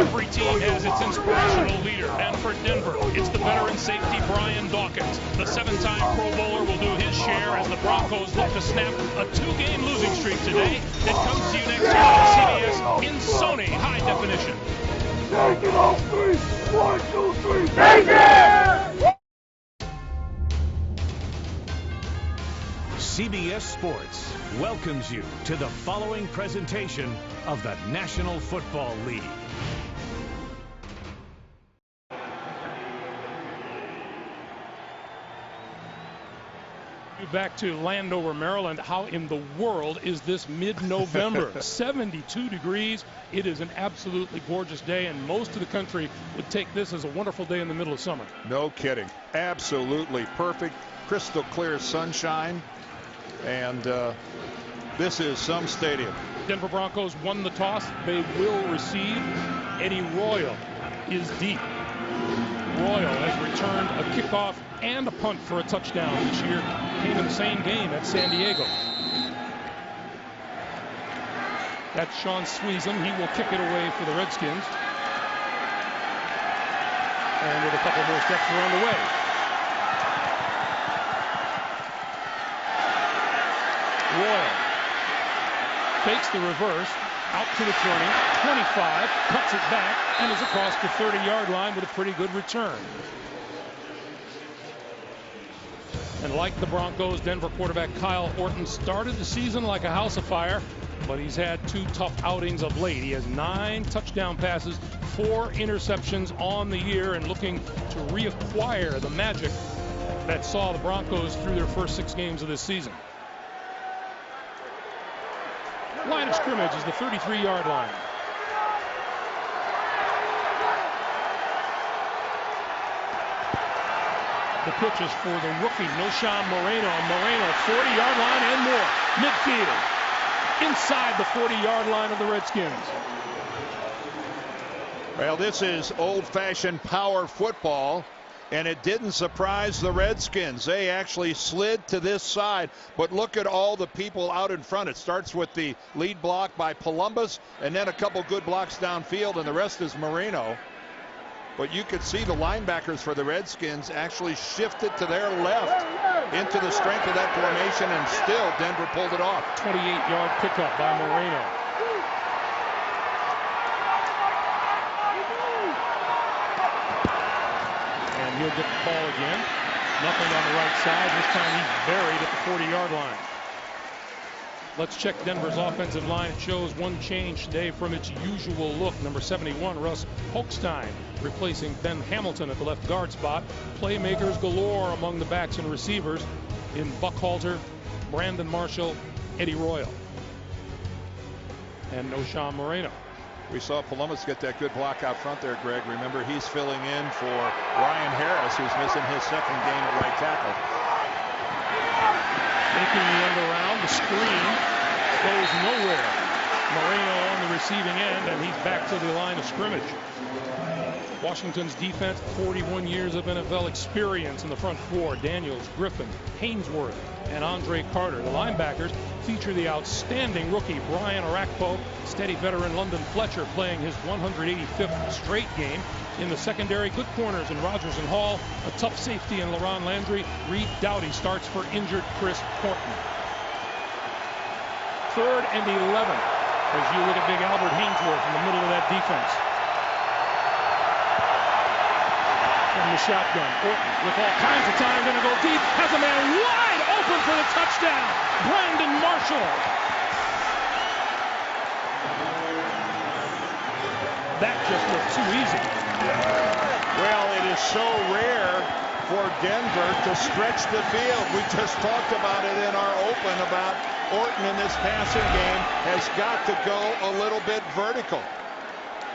Every team has its inspirational leader, and for Denver, it's the veteran safety Brian Dawkins. The 7-time Pro Bowler will do his share as the Broncos look to snap a 2-game losing streak today. It comes to you next year on CBS in Sony High Definition. Take it on 3. 1, 2, 3. Take it! CBS Sports welcomes you to the following presentation of the National Football League. Back to Landover, Maryland. How in the world is this mid-November? 72 degrees. It is an absolutely gorgeous day, and most of the country would take this as a wonderful day in the middle of summer. No kidding. Absolutely perfect, crystal clear sunshine, and this is some stadium. Denver Broncos won the toss. They will receive. Eddie Royal is deep. Royal has returned a kickoff and a punt for a touchdown this year. Came in the same game at San Diego. That's Sean Sweezum. He will kick it away for the Redskins. And with a couple more steps, we're on the way. Royal fakes the reverse. Out to the 20, 25, cuts it back, and is across the 30-yard line with a pretty good return. And like the Broncos, Denver quarterback Kyle Orton started the season like a house of fire, but he's had 2 tough outings of late. He has 9 touchdown passes, 4 interceptions on the year, and looking to reacquire the magic that saw the Broncos through their first 6 games of this season. Line of scrimmage is the 33-yard line. The pitch is for the rookie, Noshawn Moreno. Moreno, 40-yard line and more. Midfield. Inside the 40-yard line of the Redskins. Well, this is old-fashioned power football, and it didn't surprise the Redskins. They actually slid to this side, but look at all the people out in front. It starts with the lead block by Columbus, and then a couple good blocks downfield, and the rest is Moreno. But you could see the linebackers for the Redskins actually shifted to their left into the strength of that formation, and still Denver pulled it off. 28-yard pickup by Moreno. He'll get the ball again. Nothing on the right side. This time he's buried at the 40-yard line. Let's check Denver's offensive line. It shows one change today from its usual look. Number 71, Russ Hochstein, replacing Ben Hamilton at the left guard spot. Playmakers galore among the backs and receivers in Buckhalter, Brandon Marshall, Eddie Royal, and Noshawn Moreno. We saw Columbus get that good block out front there, Greg. Remember, he's filling in for Ryan Harris, who's missing his second game at right tackle. Making the end around, the screen goes nowhere. Moreno on the receiving end, and he's back to the line of scrimmage. Washington's defense, 41 years of NFL experience in the front 4. Daniels, Griffin, Hainsworth, and Andre Carter. The linebackers feature the outstanding rookie Brian Orakpo, steady veteran London Fletcher playing his 185th straight game. In the secondary, good corners in Rogers and Hall, a tough safety in LaRon Landry. Reed Doughty starts for injured Chris Horton. 3rd and 11 as you look at big Albert Hainsworth in the middle of that defense. From the shotgun, Orton with all kinds of time, going to go deep, has a man wide open for the touchdown, Brandon Marshall. That just looked too easy. Well, it is so rare for Denver to stretch the field. We just talked about it in our open about Orton in this passing game has got to go a little bit vertical.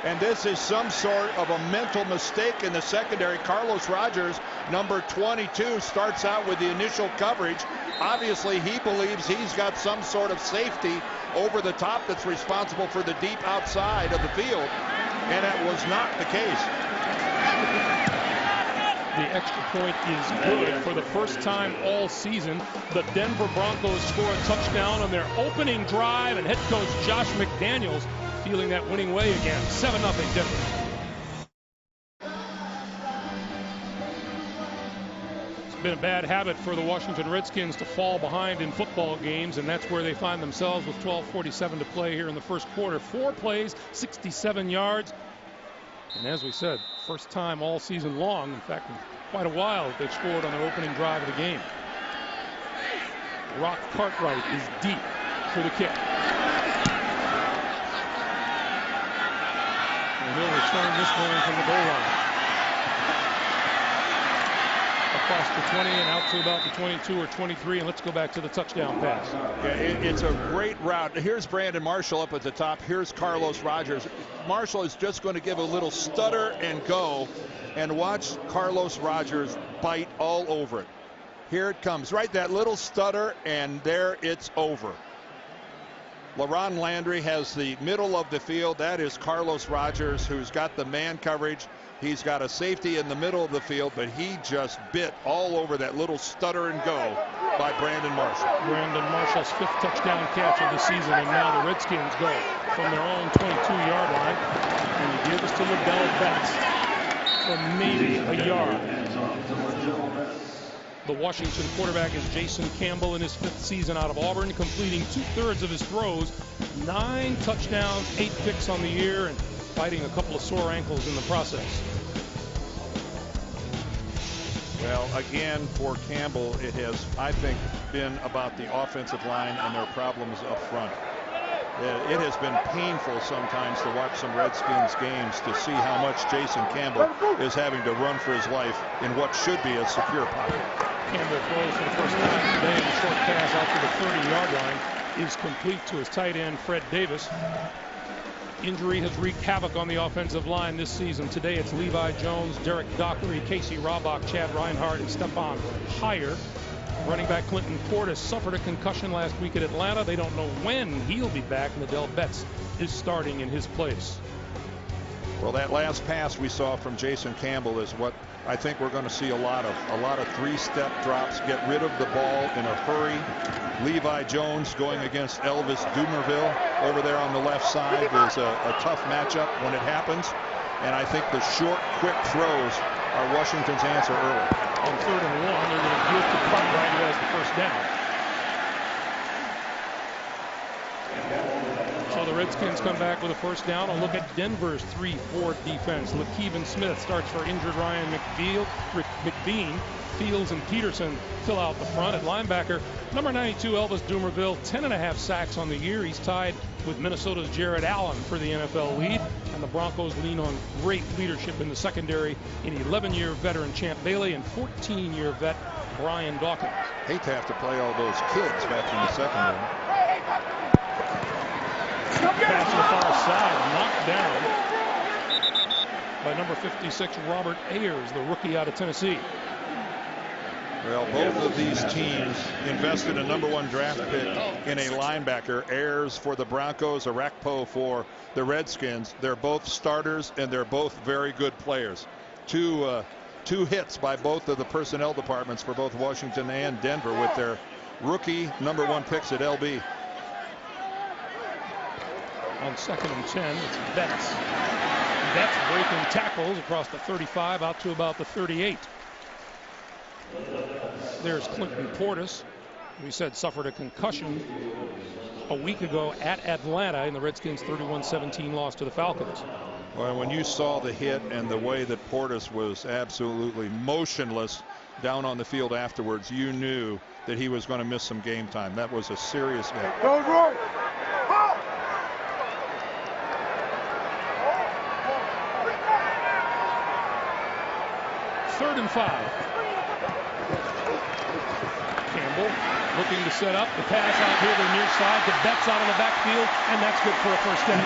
And this is some sort of a mental mistake in the secondary. Carlos Rogers, number 22, starts out with the initial coverage. Obviously, he believes he's got some sort of safety over the top that's responsible for the deep outside of the field, and that was not the case. The extra point is good. For the first time all season, the Denver Broncos score a touchdown on their opening drive, and head coach Josh McDaniels feeling that winning way again. 7-0 Denver. It's been a bad habit for the Washington Redskins to fall behind in football games, and that's where they find themselves with 12:47 to play here in the first quarter. 4 plays, 67 yards. And as we said, first time all season long, in fact, in quite a while, they've scored on their opening drive of the game. Rock Cartwright is deep for the kick. And he'll return this one from the goal line. Across the 20 and out to about the 22 or 23, and let's go back to the touchdown pass. Yeah, it's a great route. Here's Brandon Marshall up at the top. Here's Carlos Rogers. Marshall is just going to give a little stutter and go, and watch Carlos Rogers bite all over it. Here it comes, right, that little stutter, and there it's over. LaRon Landry has the middle of the field. That is Carlos Rogers, who's got the man coverage. He's got a safety in the middle of the field, but he just bit all over that little stutter and go by Brandon Marshall. Brandon Marshall's 5th touchdown catch of the season, and now the Redskins go from their own 22-yard line, and he gives to Liddell Betts for maybe a yard. The Washington quarterback is Jason Campbell in his 5th season out of Auburn, completing 2/3 of his throws, 9 touchdowns, 8 picks on the year, and fighting a couple of sore ankles in the process. Well, again, for Campbell, it has, I think, been about the offensive line and their problems up front. It has been painful sometimes to watch some Redskins games to see how much Jason Campbell is having to run for his life in what should be a secure pocket. Campbell throws for the first time today, and a short pass out to the 30-yard line is complete to his tight end, Fred Davis. Injury has wreaked havoc on the offensive line this season. Today it's Levi Jones, Derek Dockery, Casey Robach, Chad Reinhardt, and Stephon Heyer. Running back Clinton Portis suffered a concussion last week at Atlanta. They don't know when he'll be back. Liddell Betts is starting in his place. Well, that last pass we saw from Jason Campbell is what I think we're going to see a lot of 3-step drops, get rid of the ball in a hurry. Levi Jones going against Elvis Dumerville over there on the left side is a tough matchup when it happens. And I think the short, quick throws are Washington's answer early. On 3rd and 1, they're going to give to Cartwright, who has the first down. So the Redskins come back with a first down. A look at Denver's 3-4 defense. LaKeven Smith starts for injured Ryan McBean. Fields and Peterson fill out the front. At linebacker, number 92, Elvis Dumerville, 10.5 sacks on the year. He's tied with Minnesota's Jared Allen for the NFL lead. And the Broncos lean on great leadership in the secondary in 11-year veteran Champ Bailey and 14-year vet Brian Dawkins. Hate to have to play all those kids back in the secondary. Pass to the far side, knocked down by number 56, Robert Ayers, the rookie out of Tennessee. Well, both of these teams invested a #1 draft pick in a linebacker. Ayers for the Broncos, Arakpo for the Redskins. They're both starters, and they're both very good players. Two hits by both of the personnel departments for both Washington and Denver with their rookie #1 picks at LB. On 2nd and 10, it's Betts. Betts breaking tackles across the 35 out to about the 38. There's Clinton Portis. We said suffered a concussion a week ago at Atlanta in the Redskins' 31-17 loss to the Falcons. Well, when you saw the hit and the way that Portis was absolutely motionless down on the field afterwards, you knew that he was going to miss some game time. That was a serious hit. Go wrong. 3rd and 5. Campbell looking to set up the pass out here to the near side to Betts out of the backfield, and that's good for a first down.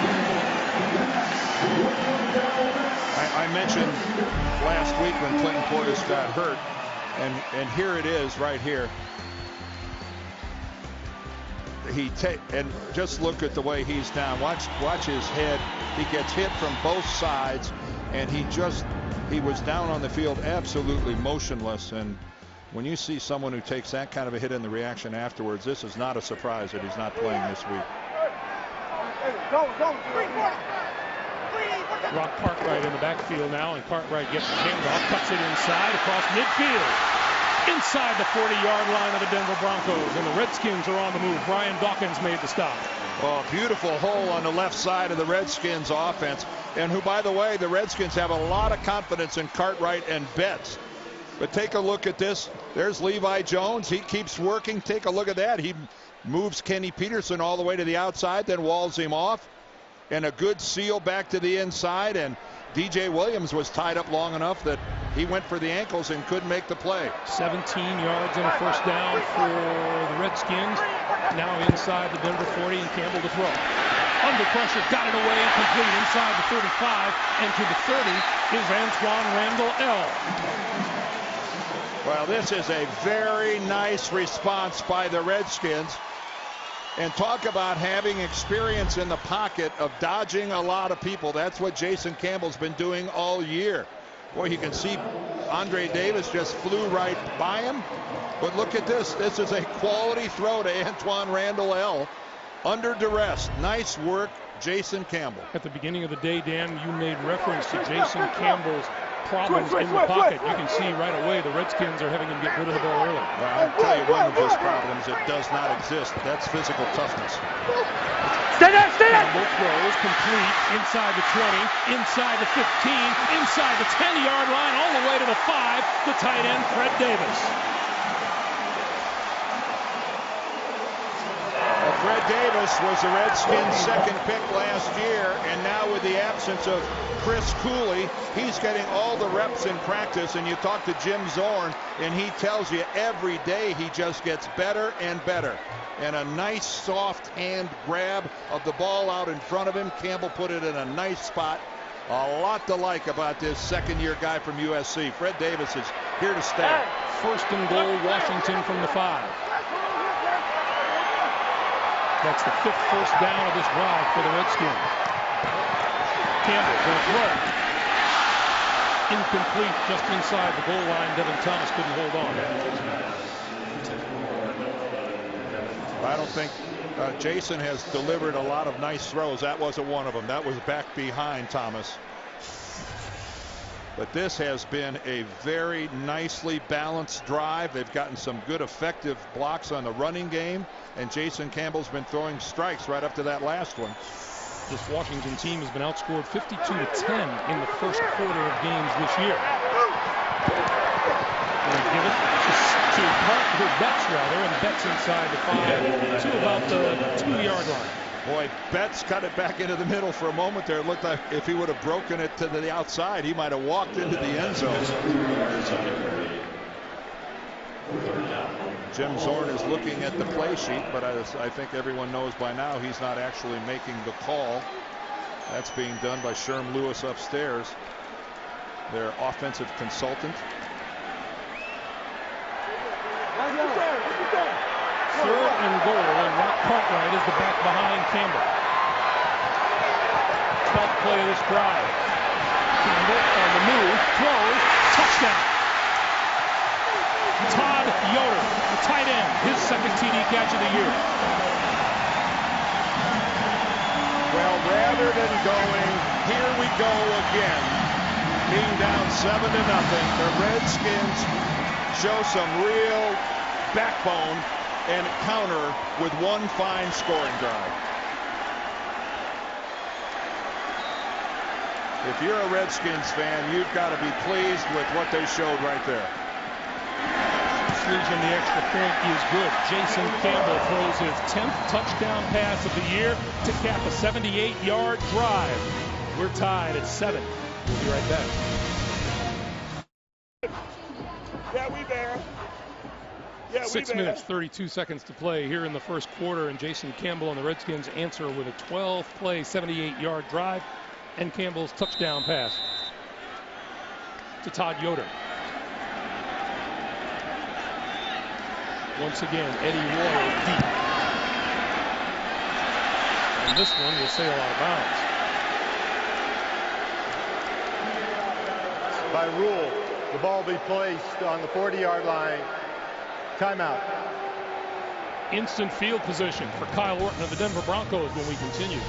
I mentioned last week when Clinton Portis got hurt, and here it is right here. And just look at the way he's down. Watch his head. He gets hit from both sides, and he was down on the field absolutely motionless. And when you see someone who takes that kind of a hit in the reaction afterwards, this is not a surprise that he's not playing this week. Rock Cartwright in the backfield now, and Cartwright gets the handoff, cuts it inside across midfield. Inside the 40-yard line of the Denver Broncos, and the Redskins are on the move. Brian Dawkins made the stop. Oh, beautiful hole on the left side of the Redskins offense. And who, by the way, the Redskins have a lot of confidence in Cartwright and Betts. But take a look at this. There's Levi Jones. He keeps working. Take a look at that. He moves Kenny Peterson all the way to the outside, then walls him off. And a good seal back to the inside. And DJ Williams was tied up long enough that he went for the ankles and couldn't make the play. 17 yards and a first down for the Redskins. Now inside the Denver 40, and Campbell to throw. Under pressure, got it away, complete inside the 35, and to the 30 is Antoine Randall L. Well, this is a very nice response by the Redskins. And talk about having experience in the pocket of dodging a lot of people. That's what Jason Campbell's been doing all year. Boy, you can see Andre Davis just flew right by him. But look at this. This is a quality throw to Antoine Randall L. Under duress. Nice work, Jason Campbell. At the beginning of the day, Dan, you made reference to Jason Campbell's problems in the pocket. You can see right away the Redskins are having him get rid of the ball early. Well, I'll tell you one of his problems. It does not exist. That's physical toughness. Stay there, stay there! Campbell throws complete inside the 20, inside the 15, inside the 10-yard line, all the way to the 5, the tight end, Fred Davis. Fred Davis was the Redskins' second pick last year, and now with the absence of Chris Cooley, he's getting all the reps in practice. And you talk to Jim Zorn, and he tells you every day he just gets better and better. And a nice soft hand grab of the ball out in front of him. Campbell put it in a nice spot. A lot to like about this second-year guy from USC. Fred Davis is here to stay. First and goal, Washington from the 5. That's the 5th first down of this drive for the Redskins. Campbell will throw. Incomplete, just inside the goal line. Devin Thomas couldn't hold on. I don't think Jason has delivered a lot of nice throws. That wasn't one of them. That was back behind Thomas. But this has been a very nicely balanced drive. They've gotten some good effective blocks on the running game, and Jason Campbell's been throwing strikes right up to that last one. This Washington team has been outscored 52-10 in the first quarter of games this year. They give it to Betts, and Betts inside the 5 to about the 2-yard line. Boy, Betts cut it back into the middle for a moment there. It looked like if he would have broken it to the outside, he might have walked into the end zone. Jim Zorn is looking at the play sheet, but I think everyone knows by now he's not actually making the call. That's being done by Sherm Lewis upstairs, their offensive consultant. Third and goal, and Rock Cartwright is the back behind Campbell. 12th play of this drive. Campbell on the move, throws, touchdown. Todd Yoder, the tight end, his second TD catch of the year. Well, rather than going, here we go again, being down 7-0, the Redskins show some real backbone and counter with one fine scoring drive. If you're a Redskins fan, you've got to be pleased with what they showed right there. Using the extra point is good. Jason Campbell throws his 10th touchdown pass of the year to cap a 78-yard drive. We're tied at 7. We'll be right back. Yeah, we there. Yeah, 6 minutes, 32 seconds to play here in the first quarter, and Jason Campbell and the Redskins answer with a 12-play, 78-yard drive and Campbell's touchdown pass to Todd Yoder. Once again, Eddie Royal deep. And this one will sail out of bounds. By rule, the ball be placed on the 40-yard line. Timeout. Instant field position for Kyle Orton of the Denver Broncos when we continue.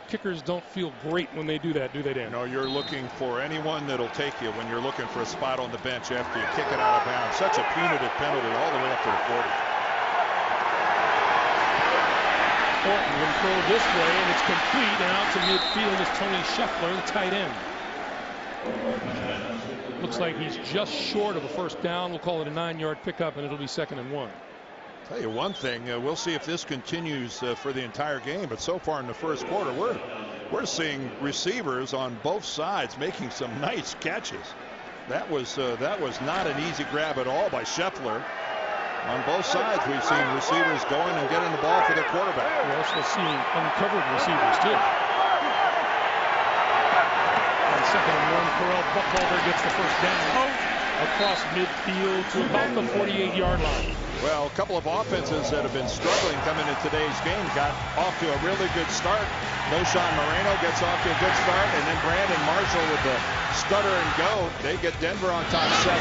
kickers don't feel great when they do that, do they, Dan? No, you're looking for anyone that'll take you when you're looking for a spot on the bench after you kick it out of bounds. Such a punitive penalty all the way up to the 40. Orton will throw this way, and it's complete, and out to midfield is Tony Scheffler, the tight end. Looks like he's just short of a first down. We'll call it a 9-yard pickup, and it'll be 2nd and 1. Tell you one thing, we'll see if this continues for the entire game, but so far in the first quarter, we're seeing receivers on both sides making some nice catches. That was not an easy grab at all by Scheffler. On both sides, we've seen receivers going and getting the ball for the quarterback. We're also seeing uncovered receivers, too. On 2nd and 1, Terrell Buckhalter gets the first down across midfield to about the 48-yard line. Well, a couple of offenses that have been struggling coming into today's game got off to a really good start. Noshawn Moreno gets off to a good start, and then Brandon Marshall with the stutter and go. They get Denver on top 7-0.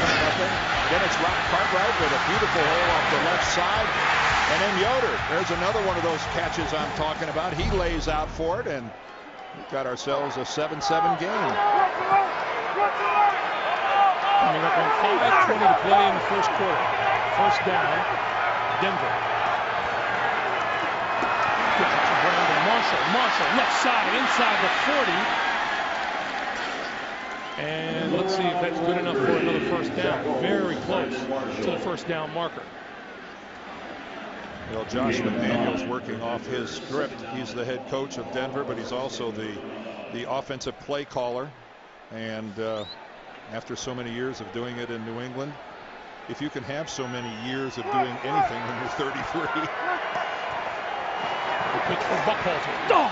Then it's Rock Cartwright with a beautiful hole off the left side. And then Yoder, there's another one of those catches I'm talking about. He lays out for it, and we've got ourselves a 7-7 game. Coming up on 5:20 to play in the first quarter. First down, Denver. Gives it to Brandon Marshall. Marshall, left side, inside the 40. And let's see if that's good enough for another first down. Very close to the first down marker. Well, Josh McDaniels working off his script. He's the head coach of Denver, but he's also the offensive play caller. And after so many years of doing it in New England, if you can have so many years of doing anything when you're 33. The pitch for Buckhalter. 35.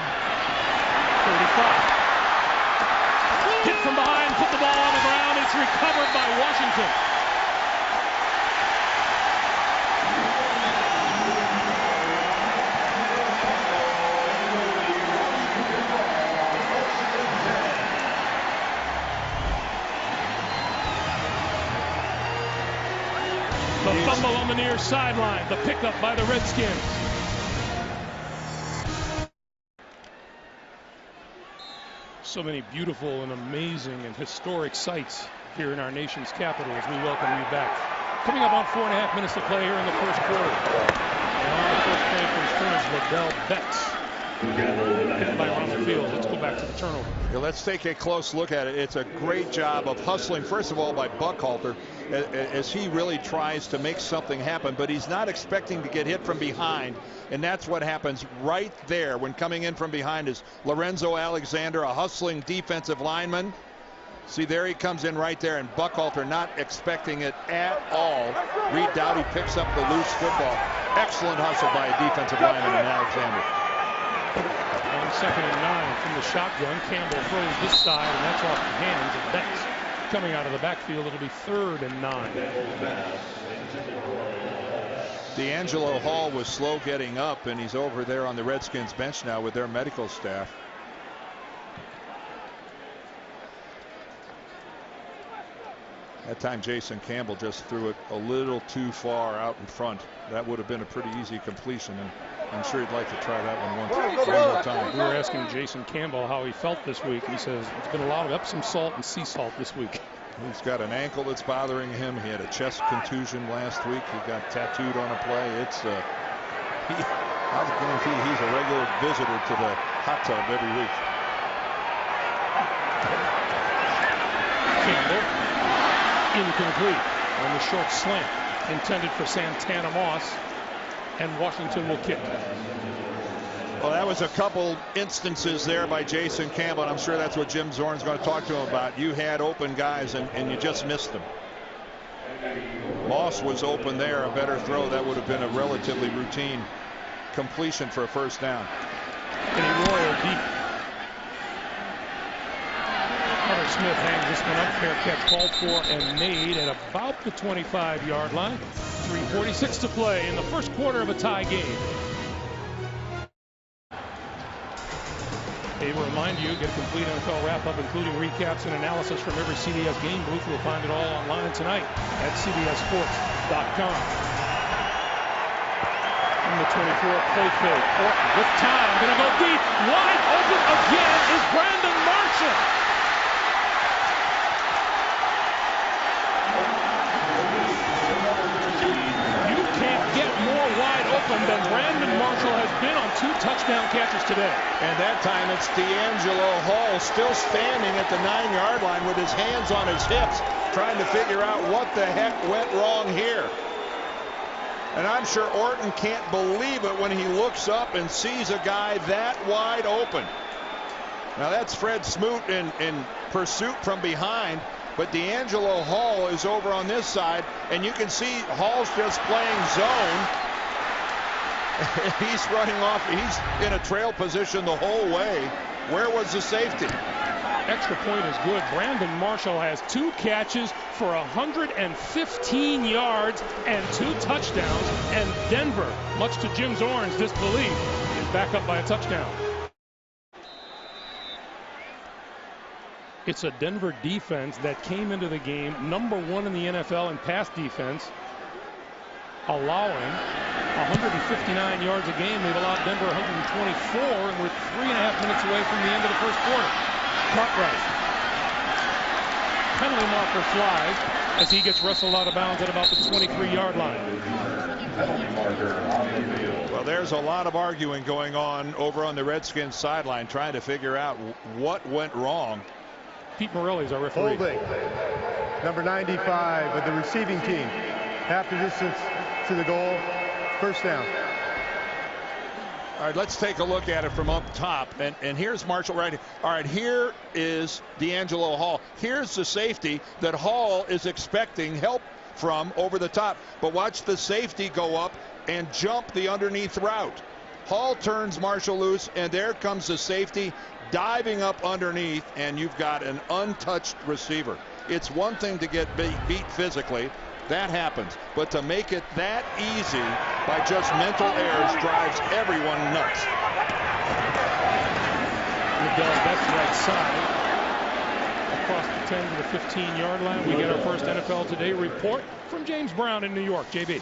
Hit from behind, put the ball on the ground. It's recovered by Washington. The fumble on the near sideline. The pickup by the Redskins. So many beautiful and amazing and historic sights here in our nation's capital as we welcome you back. Coming up on 4.5 minutes to play here in the first quarter. And on the first play from scrimmage, Ladell Betts. Hit by around the field. Let's go back to the turnover. Yeah, let's take a close look at it. It's a great job of hustling, first of all, by Buckhalter, as he really tries to make something happen, but he's not expecting to get hit from behind, and that's what happens right there when coming in from behind is Lorenzo Alexander, a hustling defensive lineman. See, there he comes in right there, and Buckhalter not expecting it at all. Reed Doughty picks up the loose football. Excellent hustle by a defensive lineman in Alexander. On 2nd and 9 from the shotgun, Campbell throws this side, and that's off the hands of Betts. Coming out of the backfield, it'll be 3rd and 9. D'Angelo Hall was slow getting up, and he's over there on the Redskins bench now with their medical staff. That time Jason Campbell just threw it a little too far out in front. That would have been a pretty easy completion, and I'm sure he'd like to try that one one more time. We were asking Jason Campbell how he felt this week. He says it's been a lot of Epsom salt and sea salt this week. He's got an ankle that's bothering him. He had a chest contusion last week. He got tattooed on a play. It's I guarantee he's a regular visitor to the hot tub every week. Campbell incomplete on the short slant intended for Santana Moss, and Washington will kick. Well, that was a couple instances there by Jason Campbell, and I'm sure that's what Jim Zorn's going to talk to him about. You had open guys, and you just missed them. Moss was open there, a better throw. That would have been a relatively routine completion for a first down. Kenny Royal deep. Hunter Smith hangs this one up. Fair catch called for and made at about the 25-yard line. 3:46 to play in the first quarter of a tie game. Hey, we'll remind you, get a complete NFL wrap-up, including recaps and analysis from every CBS game booth. You'll find it all online tonight at CBSSports.com. from the 24, play fake. Orton with time, gonna go deep. Wide open again is Brandon Marshall. You can't get more wide open than Brandon Marshall has been on 2 touchdown catches today. And that time it's D'Angelo Hall still standing at the 9-yard line with his hands on his hips, trying to figure out what the heck went wrong here. And I'm sure Orton can't believe it when he looks up and sees a guy that wide open. Now that's Fred Smoot in pursuit from behind, but D'Angelo Hall is over on this side, and you can see Hall's just playing zone. He's running off. He's in a trail position the whole way. Where was the safety? Extra point is good. Brandon Marshall has 2 catches for 115 yards and 2 touchdowns. And Denver, much to Jim Zorn's disbelief, is back up by a touchdown. It's a Denver defense that came into the game #1 in the NFL in pass defense, allowing 159 yards a game. They've allowed Denver 124, and we're 3.5 minutes away from the end of the first quarter. Cartwright. Penalty marker flies as he gets wrestled out of bounds at about the 23-yard line. Well, there's a lot of arguing going on over on the Redskins sideline, trying to figure out what went wrong. Pete Morelli's our referee. Holding. Number 95 of the receiving team. Half the distance to the goal. First down. All right, let's take a look at it from up top. And here's Marshall right here. All right, here is D'Angelo Hall. Here's the safety that Hall is expecting help from over the top. But watch the safety go up and jump the underneath route. Hall turns Marshall loose, and there comes the safety diving up underneath, and you've got an untouched receiver. It's one thing to get beat physically. That happens. But to make it that easy by just mental errors drives everyone nuts. Liddell, that's right side. Across the 10 to the 15-yard line. We get our first NFL Today report from James Brown in New York. JB.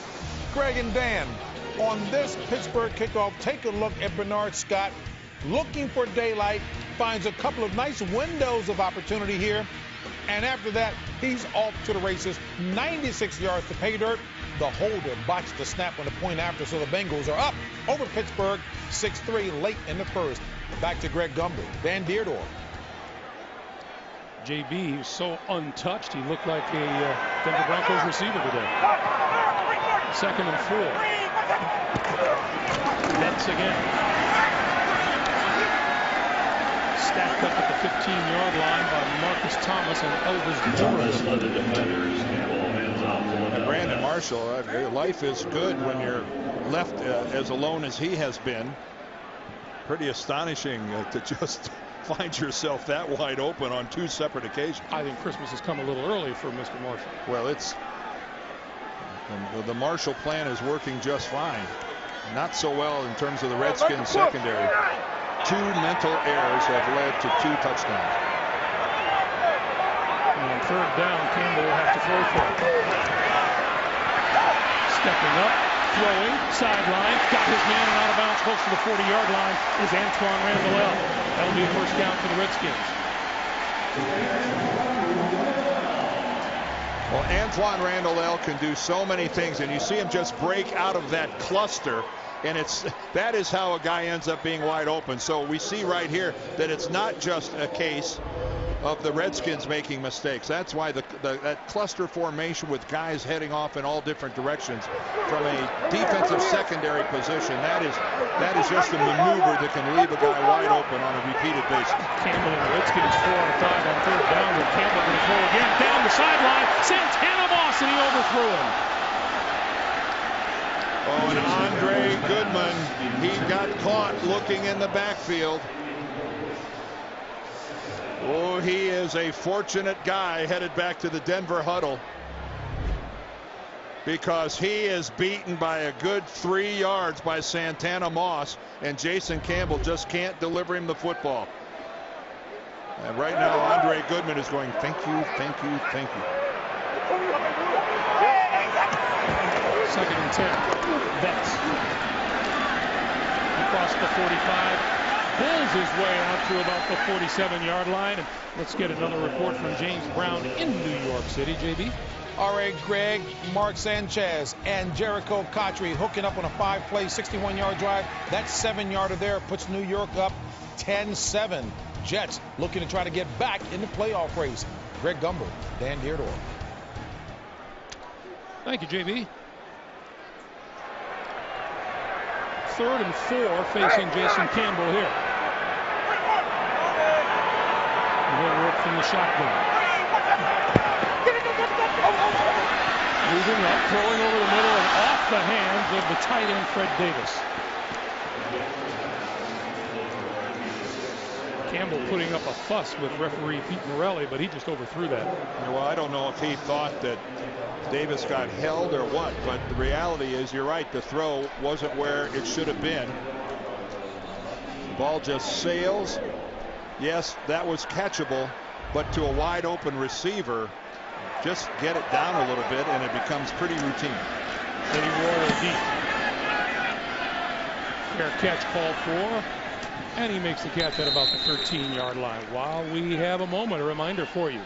Greg and Dan, on this Pittsburgh kickoff, take a look at Bernard Scott. Looking for daylight, finds a couple of nice windows of opportunity here. And after that, he's off to the races. 96 yards to pay dirt. The holder botched the snap on the point after, so the Bengals are up over Pittsburgh 6-3 late in the first. Back to Greg Gumbel, Dan Deardorff. JB, he was so untouched, he looked like a Denver Broncos receiver today. 2nd and 4. Nets again. Stacked up at the 15-yard line by Marcus Thomas and Elvis led the defenders. And Brandon Marshall, life is good when you're left as alone as he has been. Pretty astonishing to just find yourself that wide open on 2 separate occasions. I think Christmas has come a little early for Mr. Marshall. Well, the Marshall plan is working just fine. Not so well in terms of the Redskins secondary. 2 mental errors have led to 2 touchdowns. And on 3rd down, Campbell will have to throw for it. Stepping up, throwing, sideline, got his man and out of bounds close to the 40-yard line is Antoine Randall. That'll be a first down for the Redskins. Well, Antoine Randall can do so many things, and you see him just break out of that cluster. And that is how a guy ends up being wide open. So we see right here that it's not just a case of the Redskins making mistakes. That's why that cluster formation with guys heading off in all different directions from a defensive secondary position, that is just a maneuver that can leave a guy wide open on a repeated basis. Campbell and the Redskins 4 out of 5 on 3rd down. With Campbell going to throw again down the sideline. Santana Moss, and he overthrew him. Oh, and Andre Goodman, he got caught looking in the backfield. Oh, he is a fortunate guy headed back to the Denver huddle, because he is beaten by a good 3 yards by Santana Moss, and Jason Campbell just can't deliver him the football. And right now, Andre Goodman is going, thank you, thank you, thank you. 2nd and 10. Betts. across the 45. Pulls his way out to about the 47-yard line. And let's get another report from James Brown in New York City. JB? All right, Greg, Mark Sanchez and Jericho Cotry hooking up on a 5-play, 61-yard drive. That 7-yarder there puts New York up 10-7. Jets looking to try to get back in the playoff race. Greg Gumbel, Dan Dierdorf. Thank you, JB. 3rd and 4 facing Jason Campbell here. He'll work from the shotgun. Moving up, throwing over the middle and off the hands of the tight end Fred Davis. Campbell putting up a fuss with referee Pete Morelli, but he just overthrew that. Well, I don't know if he thought that Davis got held or what, but the reality is, you're right, the throw wasn't where it should have been. The ball just sails. Yes, that was catchable, but to a wide open receiver, just get it down a little bit and it becomes pretty routine. Eddie Royal deep. Fair catch called for, and he makes the catch at about the 13-yard line. While we have a moment, a reminder for you.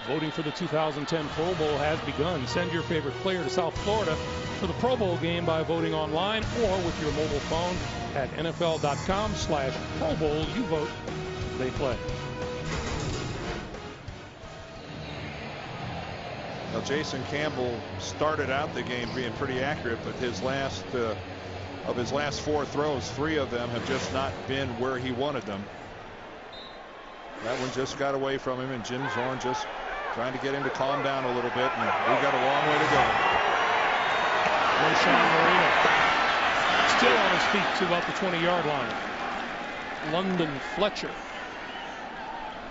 Voting for the 2010 Pro Bowl has begun. Send your favorite player to South Florida for the Pro Bowl game by voting online or with your mobile phone at NFL.com/Pro Bowl. You vote, they play. Now, Jason Campbell started out the game being pretty accurate, but his last of his last 4 throws, 3 of them have just not been where he wanted them. That one just got away from him, and Jim Zorn just trying to get him to calm down a little bit, and we've got a long way to go. Sean Marino still on his feet to about the 20-yard line. London Fletcher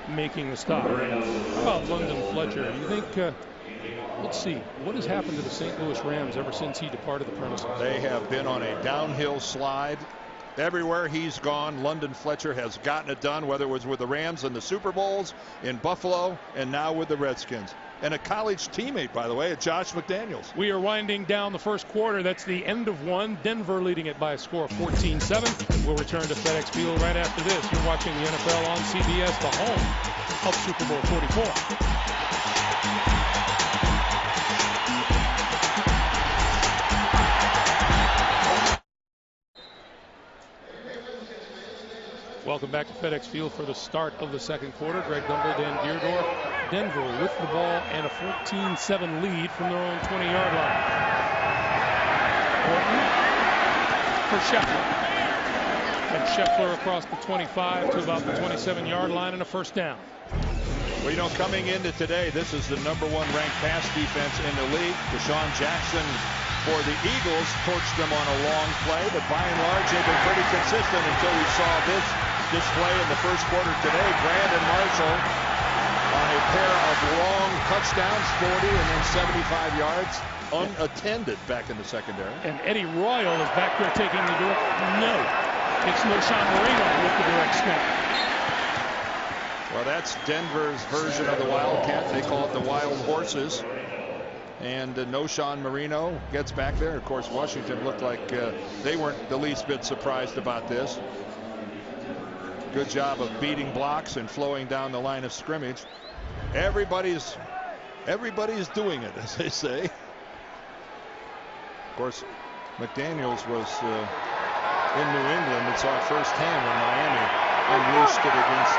making the stop. How about London Fletcher? You think, let's see, what has happened to the St. Louis Rams ever since he departed the premises? They have been on a downhill slide. Everywhere he's gone, London Fletcher has gotten it done, whether it was with the Rams in the Super Bowls, in Buffalo, and now with the Redskins. And a college teammate, by the way, of Josh McDaniels. We are winding down the first quarter. That's the end of one. Denver leading it by a score of 14-7. We'll return to FedEx Field right after this. You're watching the NFL on CBS, the home of Super Bowl 44. Welcome back to FedEx Field for the start of the second quarter. Greg Gumbel, Dan Dierdorf. Denver with the ball and a 14-7 lead from their own 20-yard line. Orton for Scheffler. And Scheffler across the 25 to about the 27-yard line and a first down. Well, you know, coming into today, this is the #1 ranked pass defense in the league. Deshaun Jackson for the Eagles torched them on a long play, but by and large they've been pretty consistent until we saw this display in the first quarter today. Brandon Marshall on a pair of long touchdowns, 40 and then 75 yards, unattended back in the secondary. And Eddie Royal is back there taking the direct. No, it's Sean Marino with the direct snap. Well, that's Denver's version of the Wildcat. They call it the Wild Horses. And Sean Marino gets back there. Of course, Washington looked like they weren't the least bit surprised about this. Good job of beating blocks and flowing down the line of scrimmage. Everybody's doing it, as they say. Of course, McDaniels was in New England and saw it firsthand when Miami unleashed it against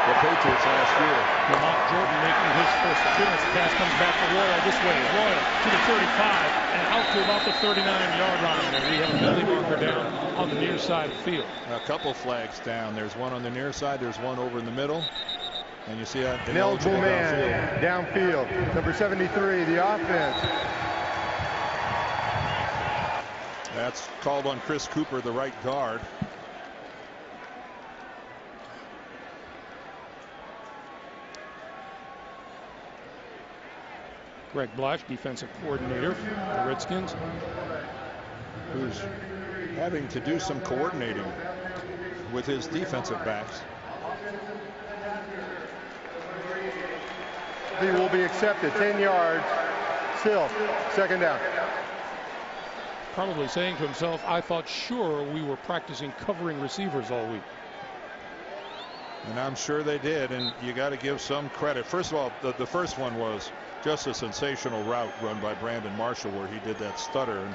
the Patriots last year. Lamont Jordan making his first appearance. The pass comes back to Royal this way. Royal to the 35 and out to about the 39-yard line. And we have a penalty marker down on the near side of the field. A couple flags down. There's one on the near side. There's one over in the middle. And you see that ineligible man downfield. Number 73, the offense. That's called on Chris Cooper, the right guard. Greg Blash, defensive coordinator for the Redskins, who's having to do some coordinating with his defensive backs. He will be accepted. 10 yards. Still, second down. Probably saying to himself, I thought sure we were practicing covering receivers all week. And I'm sure they did, and you got to give some credit. First of all, the first one was just a sensational route run by Brandon Marshall where he did that stutter and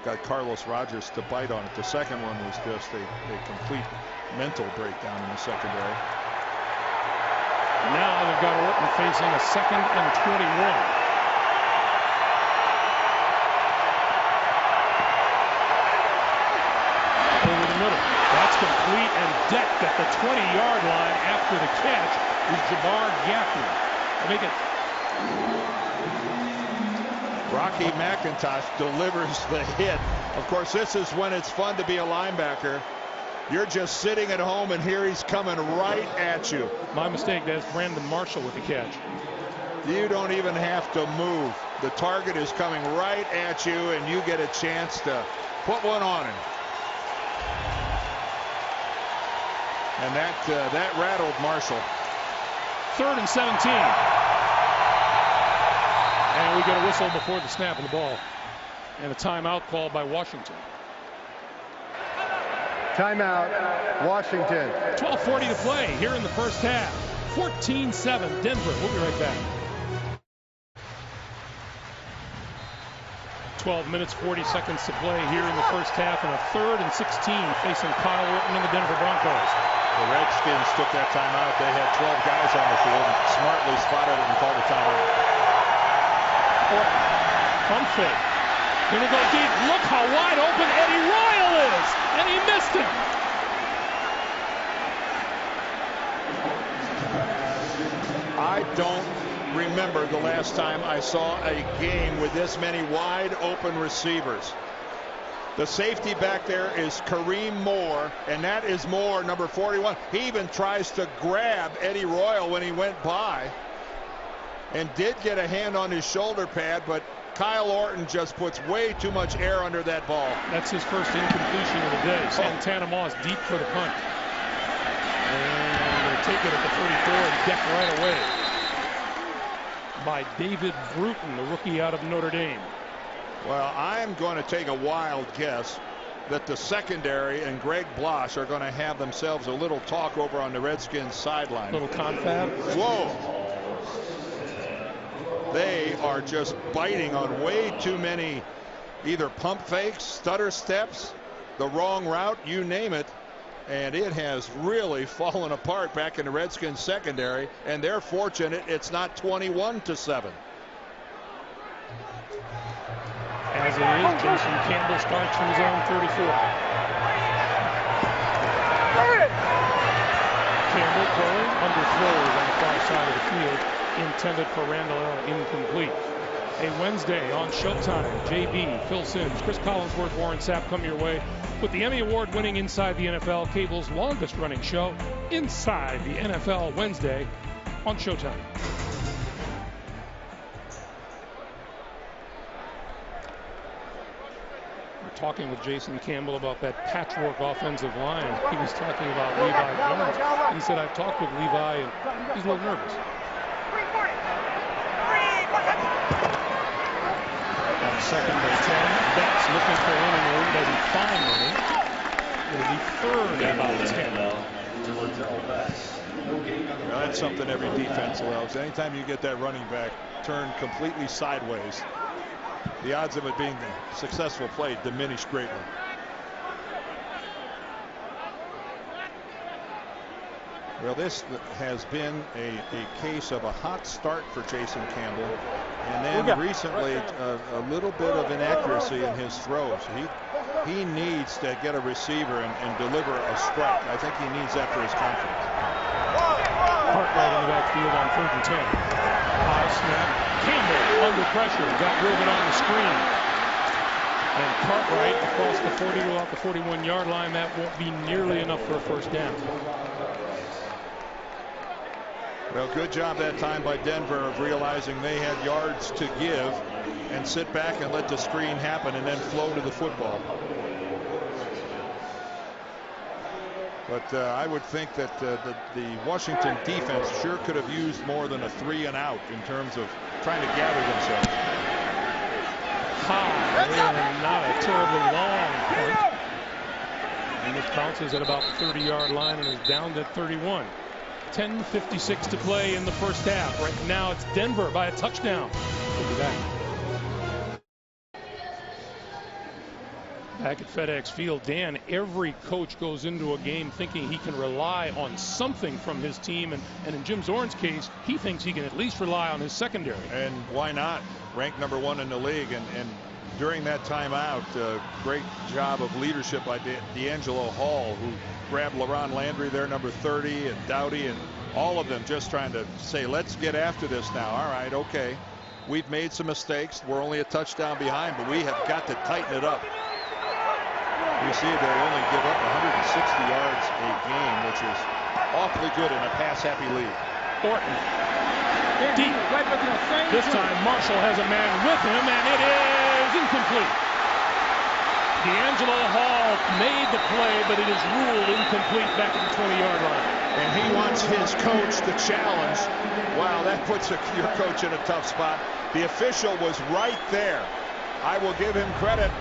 got Carlos Rogers to bite on it. The second one was just a complete mental breakdown in the secondary. Now they've got Orton facing a 2nd and 21. Over the middle. That's complete and decked at the 20-yard line after the catch is Jabbar Gaffney. Make it. Rocky McIntosh delivers the hit. Of course, this is when it's fun to be a linebacker. You're just sitting at home, and here he's coming right at you. My mistake. That's Brandon Marshall with the catch. You don't even have to move. The target is coming right at you, and you get a chance to put one on him. And that rattled Marshall. 3rd and 17. And we get a whistle before the snap of the ball. And a timeout called by Washington. Timeout, Washington. 12:40 to play here in the first half. 14-7 Denver. We'll be right back. 12 minutes, 40 seconds to play here in the first half, and a 3rd and 16 facing Kyle Orton and the Denver Broncos. The Redskins took that timeout. They had 12 guys on the field and smartly spotted it and called a timeout. Orton, pump fake. Gonna go deep. Look how wide open Eddie Royal is, and he missed him. I don't remember the last time I saw a game with this many wide open receivers. The safety back there is Kareem Moore, and that is Moore, number 41. He even tries to grab Eddie Royal when he went by and did get a hand on his shoulder pad, but Kyle Orton just puts way too much air under that ball. That's his first incompletion of the day. Santana Moss deep for the punt. And they take it at the 34 and decked right away by David Bruton, the rookie out of Notre Dame. Well, I'm going to take a wild guess that the secondary and Greg Blosh are going to have themselves a little talk over on the Redskins sideline. Little confab. Whoa. They are just biting on way too many either pump fakes, stutter steps, the wrong route, you name it. And it has really fallen apart back in the Redskins secondary, and they're fortunate it's not 21-7. As it is, Jason Campbell starts from his own 34. Campbell going, underthrows on the far side of the field, intended for Randall L. incomplete. A Wednesday on Showtime. JB, Phil Simms, Chris Collinsworth, Warren Sapp come your way with the Emmy Award-winning Inside the NFL, cable's longest-running show, Inside the NFL, Wednesday on Showtime. We're talking with Jason Campbell about that patchwork offensive line. He was talking about Levi Jones. He said, I've talked with Levi, and he's a little nervous. Second and 10. Betts looking for running room. Doesn't find any. It'll be 3rd and about 10. Well, that's something every defense allows. Anytime you get that running back turned completely sideways, the odds of it being a successful play diminish greatly. Well, this has been a case of a hot start for Jason Campbell, and then recently a little bit of inaccuracy in his throws. He needs to get a receiver and deliver a strike. I think he needs that for his confidence. Cartwright in the backfield on 3rd and 10. High snap. Campbell under pressure. Got rid of it on the screen. And Cartwright across the 40 to out the 41-yard line. That won't be nearly enough for a first down. Well, good job that time by Denver of realizing they had yards to give and sit back and let the screen happen and then flow to the football. But I would think that the Washington defense sure could have used more than a 3 and out in terms of trying to gather themselves. high and not a terribly long punt. And this bounces at about the 30-yard line and is down to 31. 10:56 to play in the first half. Right now it's Denver by a touchdown. We'll be back. Back at FedEx Field, Dan, every coach goes into a game thinking he can rely on something from his team. And in Jim Zorn's case, he thinks he can at least rely on his secondary. And why not? Ranked number 1 in the league. And during that timeout, great job of leadership by D'Angelo Hall, who grabbed LaRon Landry there, number 30, and Dowdy, and all of them just trying to say, let's get after this now. All right, okay. We've made some mistakes. We're only a touchdown behind, but we have got to tighten it up. You see they only give up 160 yards a game, which is awfully good in a pass-happy league. Orton. Deep. This time Marshall has a man with him, and it is incomplete. D'Angelo Hall made the play, but it is ruled incomplete back at the 20-yard line. And he wants his coach to challenge. Wow, that puts your coach in a tough spot. The official was right there. I will give him credit,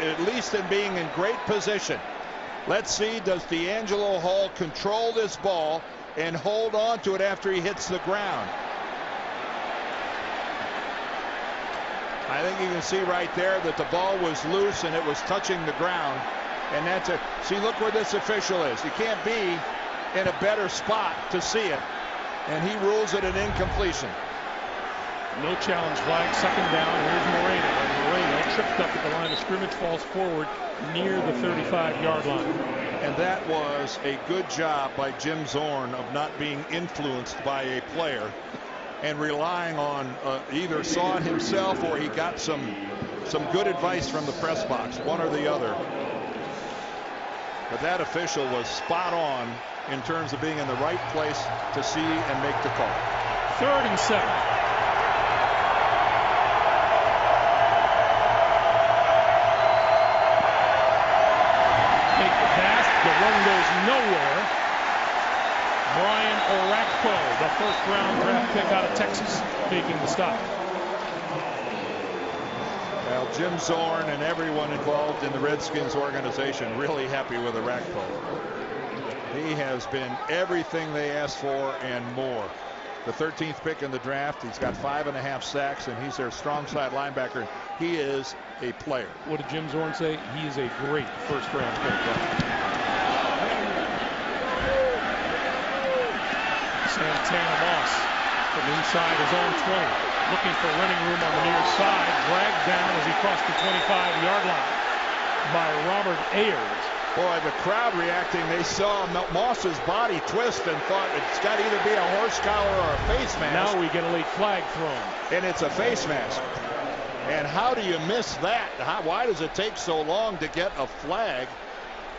at least in being in great position. Let's see, does D'Angelo Hall control this ball and hold on to it after he hits the ground? I think you can see right there that the ball was loose and it was touching the ground. And that's it. See, look where this official is. You can't be in a better spot to see it. And he rules it an incompletion. No challenge flag, second down. Here's Moreno. And Moreno tripped up at the line of scrimmage, falls forward near the 35-yard line. And that was a good job by Jim Zorn of not being influenced by a player and relying on either saw it himself or he got some good advice from the press box, one or the other. But that official was spot on in terms of being in the right place to see and make the call. 3rd and 7. Make the pass. The run goes nowhere. Brian Orakpo, the first-round draft pick out of Texas, making the stop. Well, Jim Zorn and everyone involved in the Redskins organization really happy with Orakpo. He has been everything they asked for and more. The 13th pick in the draft. He's got 5.5 sacks, and he's their strong side linebacker. He is a player. What did Jim Zorn say? He is a great first-round pick. Santana Moss from inside his own 20, looking for running room on the near side, dragged down as he crossed the 25-yard line by Robert Ayers. Boy, the crowd reacting, they saw Moss's body twist and thought it's got to either be a horse collar or a face mask. Now we get a late flag thrown. And it's a face mask. And how do you miss that? Why does it take so long to get a flag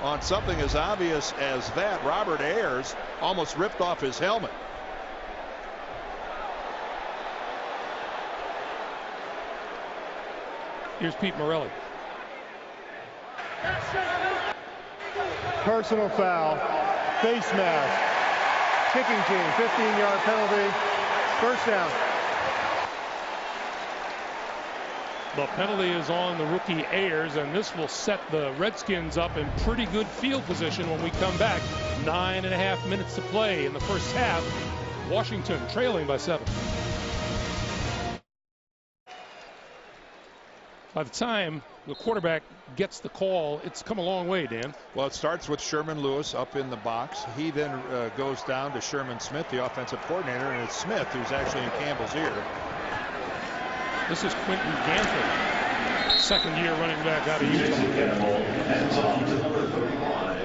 on something as obvious as that? Robert Ayers almost ripped off his helmet. Here's Pete Morelli. Personal foul, face mask, kicking team, 15-yard penalty, first down. The penalty is on the rookie Ayers, and this will set the Redskins up in pretty good field position when we come back. 9.5 minutes to play in the first half. Washington trailing by 7. By the time the quarterback gets the call, it's come a long way, Dan. Well, it starts with Sherman Lewis up in the box. He then goes down to Sherman Smith, the offensive coordinator, and it's Smith who's actually in Campbell's ear. This is Quentin Ganther, second-year running back out of Utah.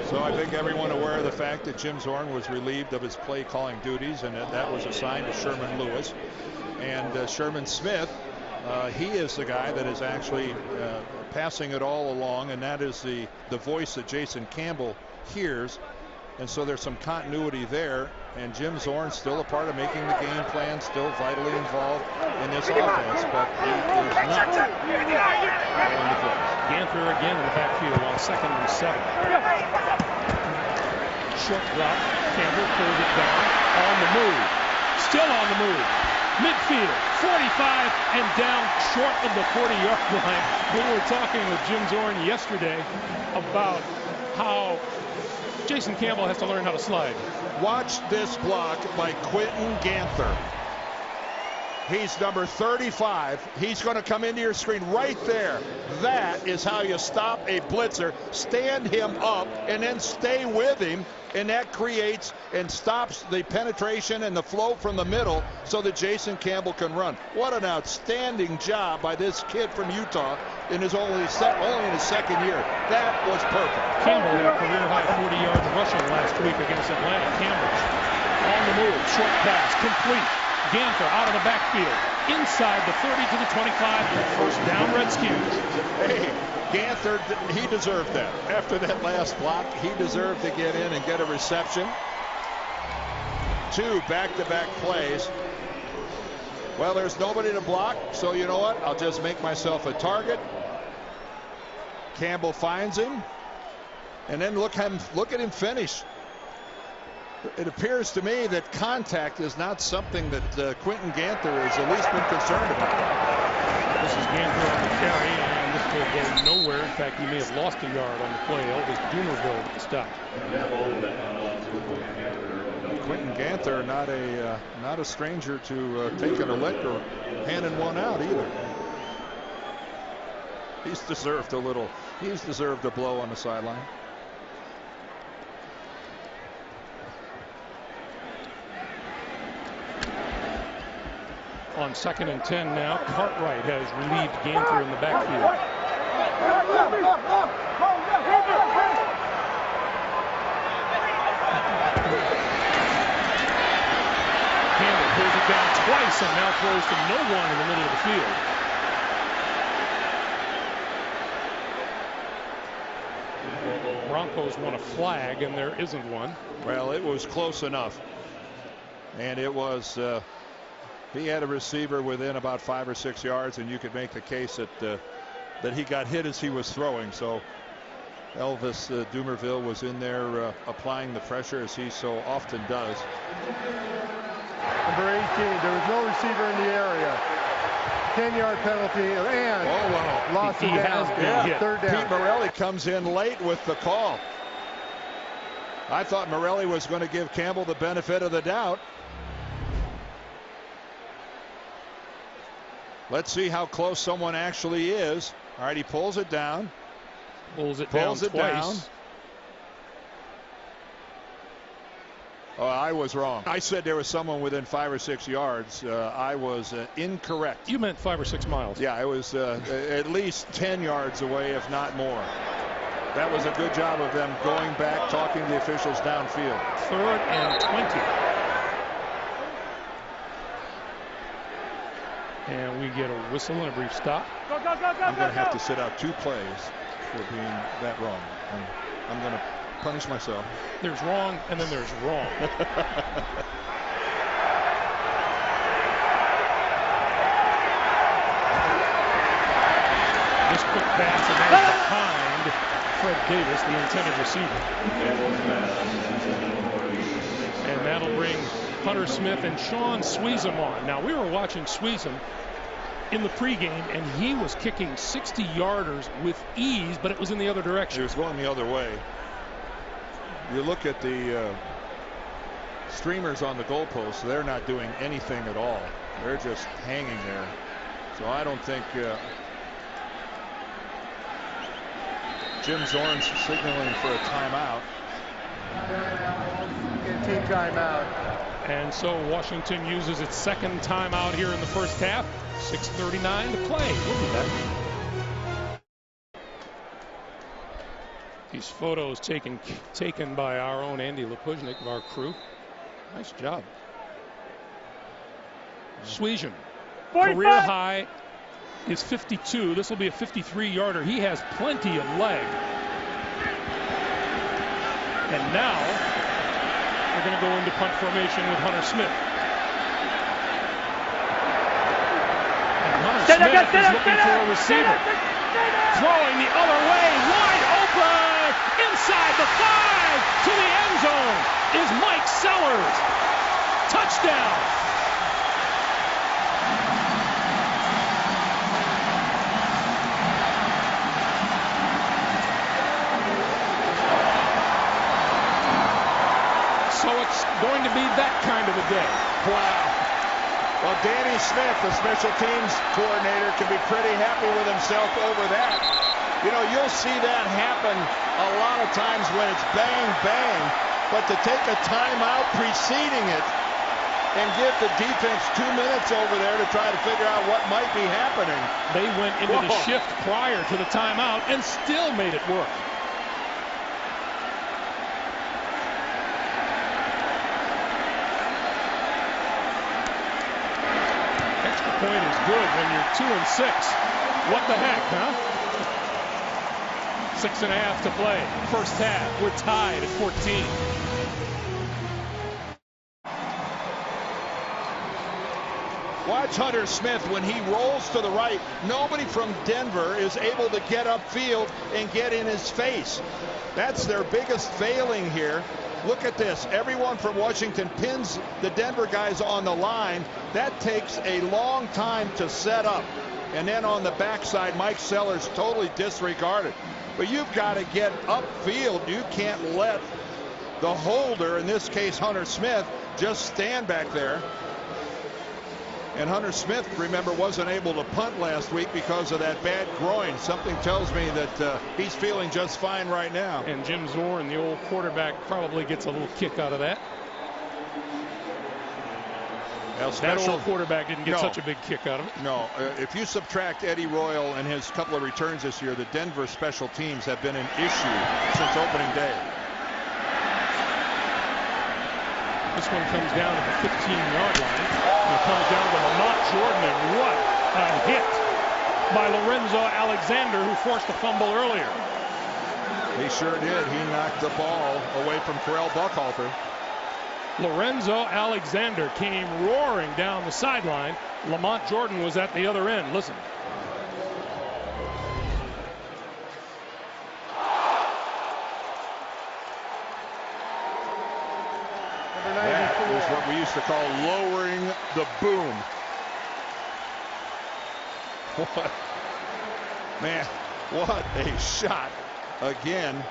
So I think everyone aware of the fact that Jim Zorn was relieved of his play-calling duties, and that was assigned to Sherman Lewis. And Sherman Smith, he is the guy that is actually passing it all along, and that is the voice that Jason Campbell hears. And so there's some continuity there, and Jim Zorn's still a part of making the game plan, still vitally involved in this offense, but he is not in the place. Ganther again in the backfield on 2nd and 7. Short drop. Campbell pulls it down. On the move. Still on the move. midfield, 45, and down short of the 40-yard line. We were talking with Jim Zorn yesterday about how Jason Campbell has to learn how to slide. Watch this block by Quentin Ganther. He's number 35. He's going to come into your screen right there. That is how you stop a blitzer. Stand him up and then stay with him. And that creates and stops the penetration and the flow from the middle so that Jason Campbell can run. What an outstanding job by this kid from Utah in his only in his second year. That was perfect. Campbell had a career high 40 yards rushing last week against Atlanta. Campbell on the move, short pass, complete. Ganther out of the backfield, inside the 30 to the 25, first down Redskins. Hey, Ganther, he deserved that. After that last block, he deserved to get in and get a reception. 2 back-to-back plays. Well, there's nobody to block, so you know what? I'll just make myself a target. Campbell finds him, and then look at him finish. It appears to me that contact is not something that Quentin Ganther has at least been concerned about. This is Ganther on the carry, and this will go nowhere. In fact, he may have lost a yard on the play. Elvis Doomerville with the stop. Quentin Ganther, not a stranger to taking a lick or handing one out either. He's deserved a blow on the sideline. On 2nd and 10 now, Cartwright has relieved Ganther in the backfield. Campbell pulls it down twice and now throws to no one in the middle of the field. Broncos want a flag, and there isn't one. Well, it was close enough, and it was. He had a receiver within about 5 or 6 yards, and you could make the case that he got hit as he was throwing. So Elvis Doomerville was in there applying the pressure as he so often does. Number 18, there was no receiver in the area. 10-yard penalty and loss of down. Third down. Pete Morelli comes in late with the call. I thought Morelli was going to give Campbell the benefit of the doubt. Let's see how close someone actually is. All right, he pulls it down. Pulls it down twice. Oh, I was wrong. I said there was someone within 5 or 6 yards. I was incorrect. You meant 5 or 6 miles. Yeah, I was at least 10 yards away, if not more. That was a good job of them going back, talking to the officials downfield. 3rd and 20. And we get a whistle and a brief stop. I'm going to have to sit out 2 plays for being that wrong. I'm going to punish myself. There's wrong, and then there's wrong. This quick pass, and that is behind Fred Davis, the intended receiver. And that'll bring Hunter Smith and Sean Sweezum on. Now, we were watching Sweezum in the pregame, and he was kicking 60-yarders with ease, but it was in the other direction. It was going the other way. You look at the streamers on the goalposts, they're not doing anything at all. They're just hanging there. So I don't think Jim Zorn's signaling for a timeout. Team timeout. And so Washington uses its 2nd timeout here in the first half. 6:39 to play. We'll be back. These photos taken by our own Andy Lepuznik of our crew. Nice job. Sweezum, career high is 52. This will be a 53-yarder. He has plenty of leg. And now we're going to go into punt formation with Hunter Smith. And Hunter Smith is looking for a receiver. Throwing the other way, wide open, inside the 5 to the end zone is Mike Sellers. Touchdown. the day. Wow. Well, Danny Smith, the special teams coordinator, can be pretty happy with himself over that. You know, you'll see that happen a lot of times when it's bang, bang. But to take a timeout preceding it and give the defense 2 minutes over there to try to figure out what might be happening. They went into the shift prior to the timeout and still made it work. Extra point is good when you're 2 and 6. What the heck, huh? 6.5 to play. First half, we're tied at 14. Watch Hunter Smith when he rolls to the right. Nobody from Denver is able to get upfield and get in his face. That's their biggest failing here. Look at this. Everyone from Washington pins the Denver guys on the line. That takes a long time to set up. And then on the backside, Mike Sellers totally disregarded. But you've got to get upfield. You can't let the holder, in this case Hunter Smith, just stand back there. And Hunter Smith, remember, wasn't able to punt last week because of that bad groin. Something tells me that he's feeling just fine right now. And Jim Zorn, the old quarterback, probably gets a little kick out of that. That old quarterback didn't get such a big kick out of it. No, if you subtract Eddie Royal and his couple of returns this year, the Denver special teams have been an issue since opening day. This one comes down to the 15-yard line. It comes down to Lamont Jordan, and what a hit by Lorenzo Alexander, who forced a fumble earlier. He sure did. He knocked the ball away from Pharrell Buckhalter. Lorenzo Alexander came roaring down the sideline. Lamont Jordan was at the other end. Listen. That is what we used to call lowering the boom. What? Man, what a shot again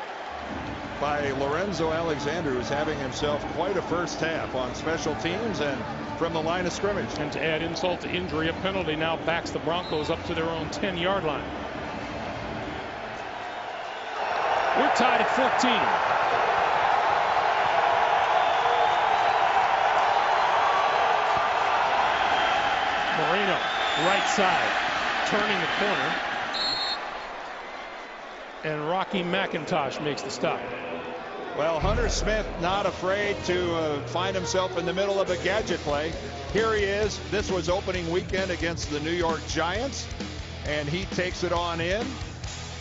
by Lorenzo Alexander, who's having himself quite a first half on special teams and from the line of scrimmage. And to add insult to injury, a penalty now backs the Broncos up to their own 10-yard line. We're tied at 14. Moreno, right side, turning the corner. And Rocky McIntosh makes the stop. Well, Hunter Smith not afraid to find himself in the middle of a gadget play. Here he is. This was opening weekend against the New York Giants, and he takes it on in.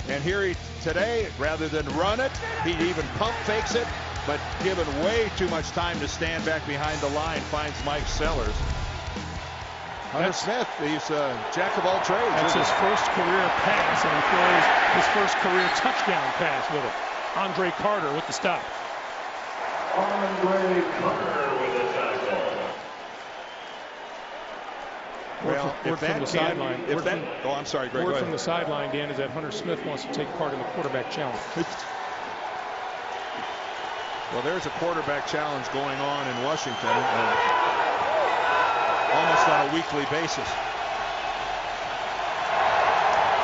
And here he today, rather than run it, he even pump fakes it, but given way too much time to stand back behind the line, finds Mike Sellers. Hunter Smith, he's a jack of all trades. That's his first career pass, and he throws his first career touchdown pass with it. Andre Carter with the stop. Andre Carter with a tackle. Well, word from the sideline. Oh, I'm sorry, Greg. Word from the sideline, Dan, is that Hunter Smith wants to take part in the quarterback challenge. Well, there's a quarterback challenge going on in Washington. Almost on a weekly basis.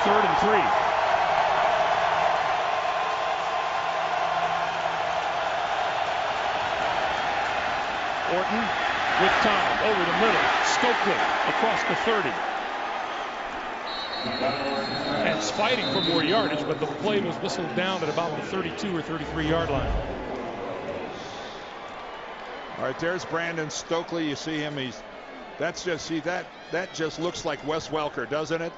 3rd and 3. Orton with time over the middle. Stokely across the 30. And fighting for more yardage, but the play was whistled down at about the 32 or 33-yard line. All right, there's Brandon Stokely. You see him. That just looks like Wes Welker, doesn't it?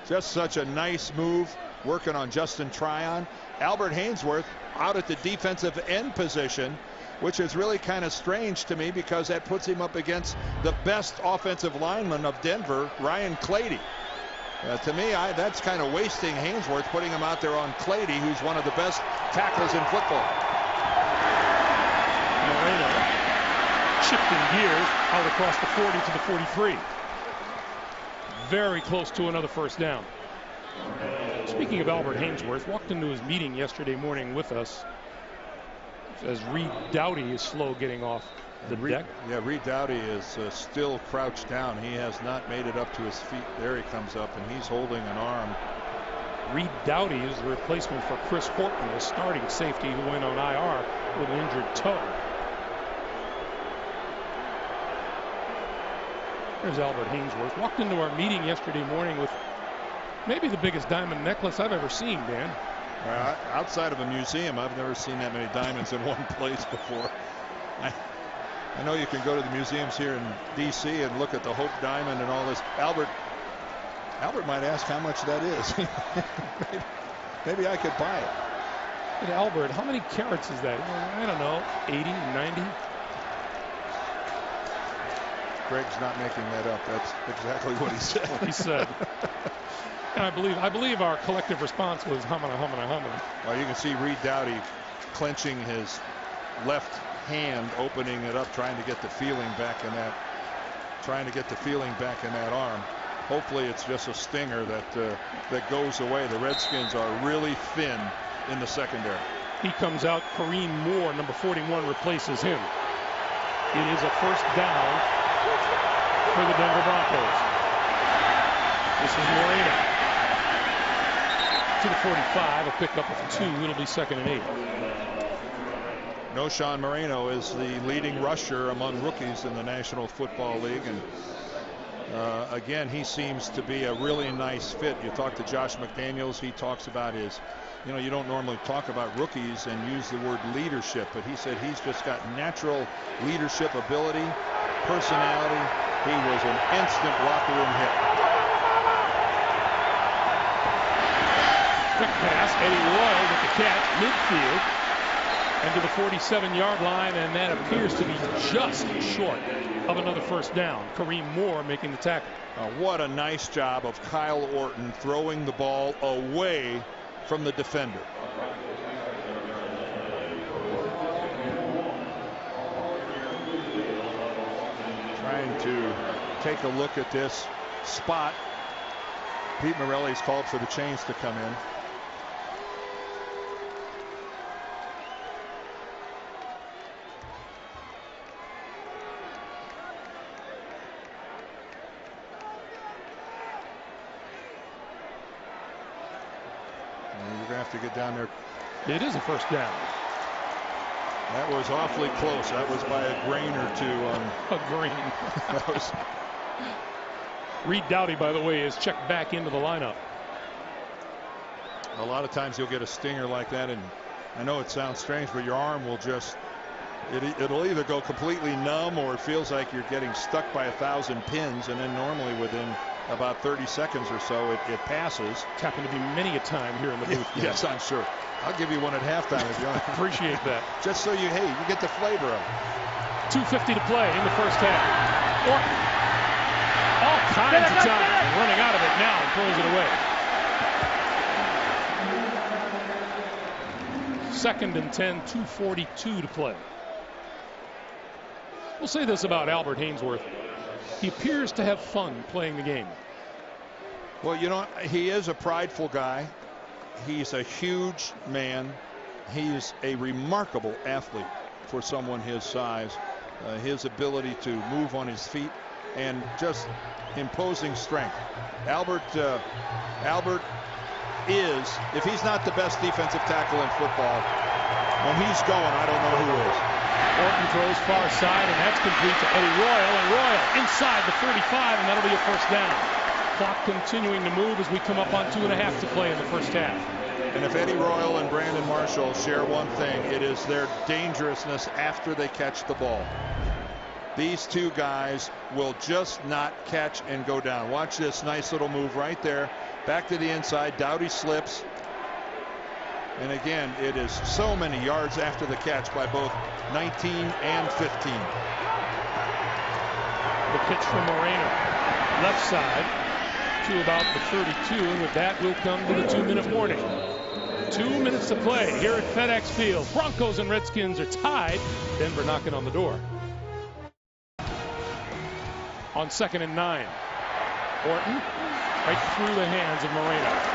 Just such a nice move, working on Justin Tryon. Albert Hainsworth out at the defensive end position, which is really kind of strange to me because that puts him up against the best offensive lineman of Denver, Ryan Clady. To me, that's kind of wasting Hainsworth, putting him out there on Clady, who's one of the best tackles in football. Moreno shifting gears out across the 40 to the 43. Very close to another first down. Speaking of Albert Hainsworth, walked into his meeting yesterday morning with us as Reed Doughty is slow getting off. the deck. Yeah, Reed Doughty is still crouched down. He has not made it up to his feet. There he comes up, and he's holding an arm. Reed Doughty is the replacement for Chris Horton, the starting safety who went on IR with an injured toe. There's Albert Hainsworth. Walked into our meeting yesterday morning with maybe the biggest diamond necklace I've ever seen, Dan. Outside of a museum, I've never seen that many diamonds in one place before. I know you can go to the museums here in D.C. and look at the Hope Diamond and all this. Albert might ask how much that is. maybe I could buy it. Hey, Albert, how many carats is that? I don't know, 80, 90? Greg's not making that up. That's exactly what he said. What he said. And I believe our collective response was humming. Well, you can see Reed Doughty clenching his left hand, opening it up, trying to get the feeling back in that arm. Hopefully it's just a stinger that goes away. The Redskins are really thin in the secondary. He comes out. Kareem Moore, number 41, replaces him. It is a first down for the Denver Broncos. This is Moreno to the 45, a pickup of 2. It'll be 2nd and 8. Noshawn Moreno is the leading rusher among rookies in the National Football League, and again, he seems to be a really nice fit. You talk to Josh McDaniels, he talks about his, you don't normally talk about rookies and use the word leadership, but he said he's just got natural leadership ability, personality. He was an instant locker room hit. Quick pass, Eddie Royal with the catch, midfield, and to the 47-yard line, and that appears to be just short of another first down. Kareem Moore making the tackle. What a nice job of Kyle Orton throwing the ball away from the defender. Trying to take a look at this spot. Pete Morelli's called for the chains to come in. To get down there. It is a first down. That was awfully close. That was by a grain or two. A grain. That was. Reed Doughty, by the way, is checked back into the lineup. A lot of times you'll get a stinger like that, and I know it sounds strange, but your arm will just, it'll either go completely numb or it feels like you're getting stuck by 1,000 pins, and then normally within about 30 seconds or so it passes. It's happened to be many a time here in the booth. Yes, I'm sure. I'll give you one at halftime if you want. Appreciate that. Just so you get the flavor of it. 2:50 to play in the first half. Orton, all kinds of time, running out of it now and throws it away. 2nd and 10, 2:42 to play. We'll say this about Albert Hainsworth. He appears to have fun playing the game. Well, he is a prideful guy. He's a huge man. He's a remarkable athlete for someone his size. His ability to move on his feet and just imposing strength. Albert is, if he's not the best defensive tackle in football, when he's going, I don't know who is. Orton throws far side, and that's complete to Eddie Royal, and Royal inside the 35, and that'll be a first down. Clock continuing to move as we come up on 2.5 to play in the first half. And if Eddie Royal and Brandon Marshall share one thing, it is their dangerousness after they catch the ball. These two guys will just not catch and go down. Watch this nice little move right there. Back to the inside. Doughty slips. And again, it is so many yards after the catch by both 19 and 15. The pitch from Moreno. Left side to about the 32. And with that, we'll come to the 2-minute warning. 2 minutes to play here at FedEx Field. Broncos and Redskins are tied. Denver knocking on the door. On 2nd and 9. Orton right through the hands of Moreno.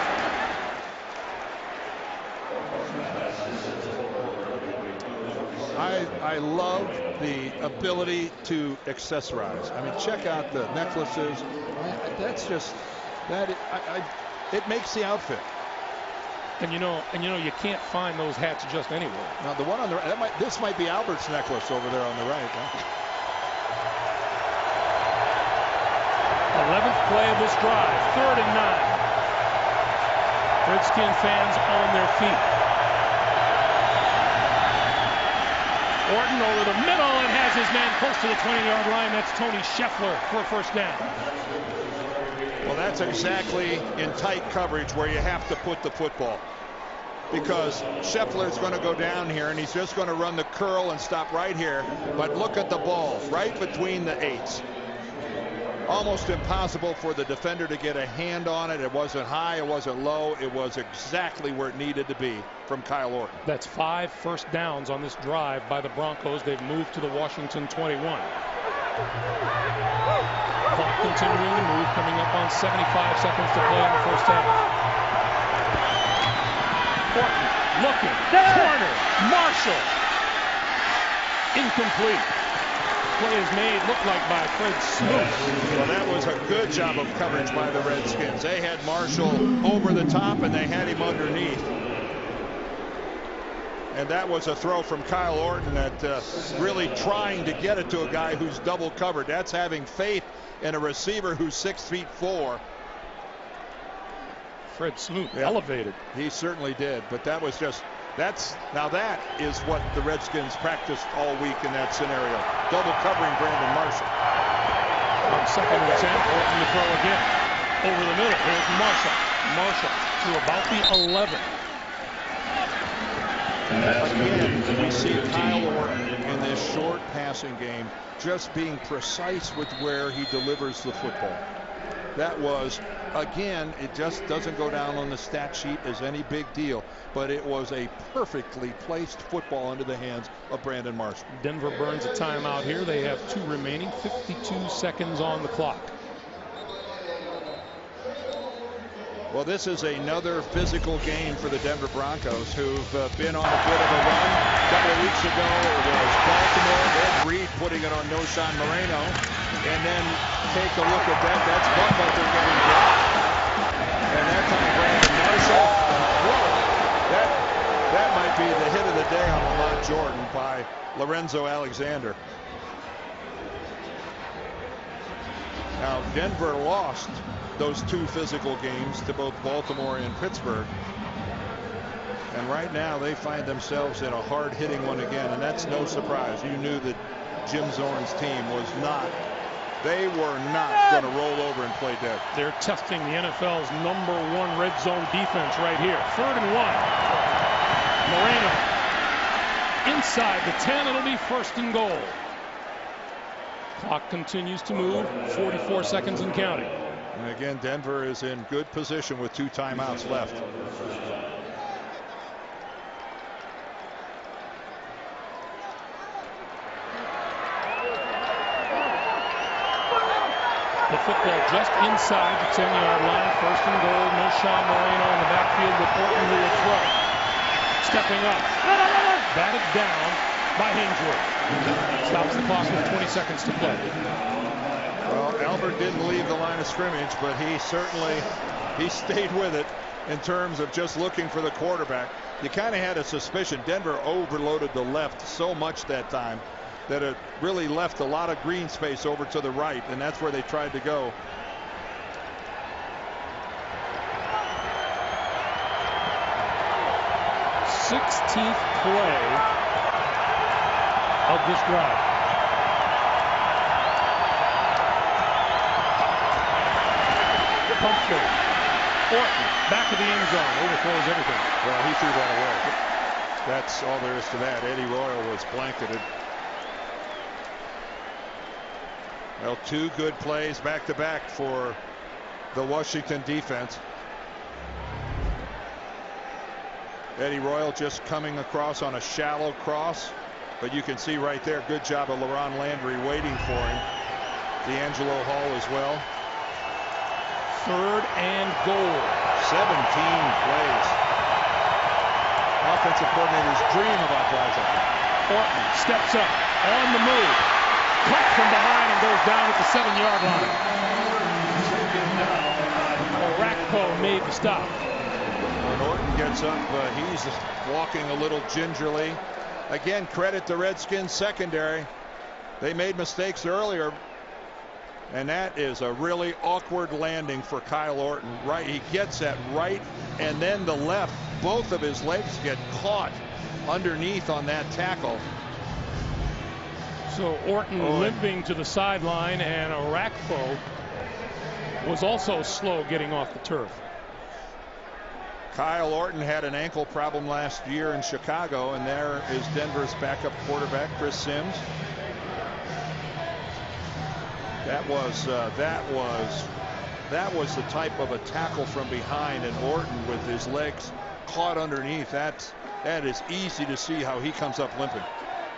I love the ability to accessorize. I mean, check out the necklaces. That's just it makes the outfit. And you know, you can't find those hats just anywhere. Now the one on the right, this might be Albert's necklace over there on the right. Huh? 11th play of this drive, 3rd and 9. Redskin fans on their feet. Orton over the middle and has his man close to the 20-yard line. That's Tony Scheffler for a first down. Well, that's exactly in tight coverage where you have to put the football, because Scheffler's going to go down here and he's just going to run the curl and stop right here. But look at the ball right between the 8s. Almost impossible for the defender to get a hand on it. It wasn't high, it wasn't low. It was exactly where it needed to be from Kyle Orton. That's 5 first downs on this drive by the Broncos. They've moved to the Washington 21. Clock continuing to move, coming up on 75 seconds to play in the first half. Orton looking, corner, Marshall. Incomplete. Play is made, looked like by Fred Smoot. Well, that was a good job of coverage by the Redskins. They had Marshall over the top and they had him underneath. And that was a throw from Kyle Orton that really trying to get it to a guy who's double covered. That's having faith in a receiver who's 6'4". Fred Smoot elevated. He certainly did, but that was just, that is what the Redskins practiced all week in that scenario. Double covering Brandon Marshall. On 2nd and 10, Orton to throw again. Over the middle, here's Marshall. Marshall to about the 11. Again, we see Kyle Orton in this short passing game just being precise with where he delivers the football. That was, again, it just doesn't go down on the stat sheet as any big deal, but it was a perfectly placed football into the hands of Brandon Marshall. Denver burns a timeout here. They have 2 remaining, 52 seconds on the clock. Well, this is another physical game for the Denver Broncos, who've been on a bit of a run. A couple of weeks ago, it was Baltimore, Ed Reed putting it on Noshan Moreno. And then take a look at that. That's Butler getting dropped. And that time, Brandon Marshall. That might be the hit of the day on Lamont Jordan by Lorenzo Alexander. Now, Denver lost those 2 physical games to both Baltimore and Pittsburgh. And right now they find themselves in a hard-hitting one again, and that's no surprise. You knew that Jim Zorn's team was not, they were not going to roll over and play dead. They're testing the NFL's #1 red zone defense right here. 3rd and 1. Moreno inside the 10. It'll be 1st and goal. Clock continues to move. 44 seconds and counting. And again, Denver is in good position with 2 timeouts left. The football just inside the 10-yard line. 1st and goal. Noshan Moreno in the backfield with Orton who will throw. Stepping up. Batted down by Hainsworth. Stops the clock with 20 seconds to play. Well, Albert didn't leave the line of scrimmage, but he stayed with it in terms of just looking for the quarterback. You kind of had a suspicion. Denver overloaded the left so much that time that it really left a lot of green space over to the right, and that's where they tried to go. Sixteenth play of this drive. Pump fake. Orton back of the end zone, overthrows everything. Well, he threw that away. That's all there is to that. Eddie Royal was blanketed. Well, 2 good plays back to back for the Washington defense. Eddie Royal just coming across on a shallow cross, but you can see right there, good job of LaRon Landry waiting for him. D'Angelo Hall as well. 3rd and goal. 17 plays. Offensive coordinators dream of athletic. Orton steps up on the move, cut from behind and goes down at the 7-yard line. Orakpo made the stop. When Orton gets up, he's walking a little gingerly. Again, credit the Redskins secondary. They made mistakes earlier, and that is a really awkward landing for Kyle Orton. Right, he gets that right, and then the left. Both of his legs get caught underneath on that tackle. So Orton limping to the sideline, and Orakpo was also slow getting off the turf. Kyle Orton had an ankle problem last year in Chicago, and there is Denver's backup quarterback, Chris Sims. That was the type of a tackle from behind, and Orton with his legs caught underneath. That is easy to see how he comes up limping.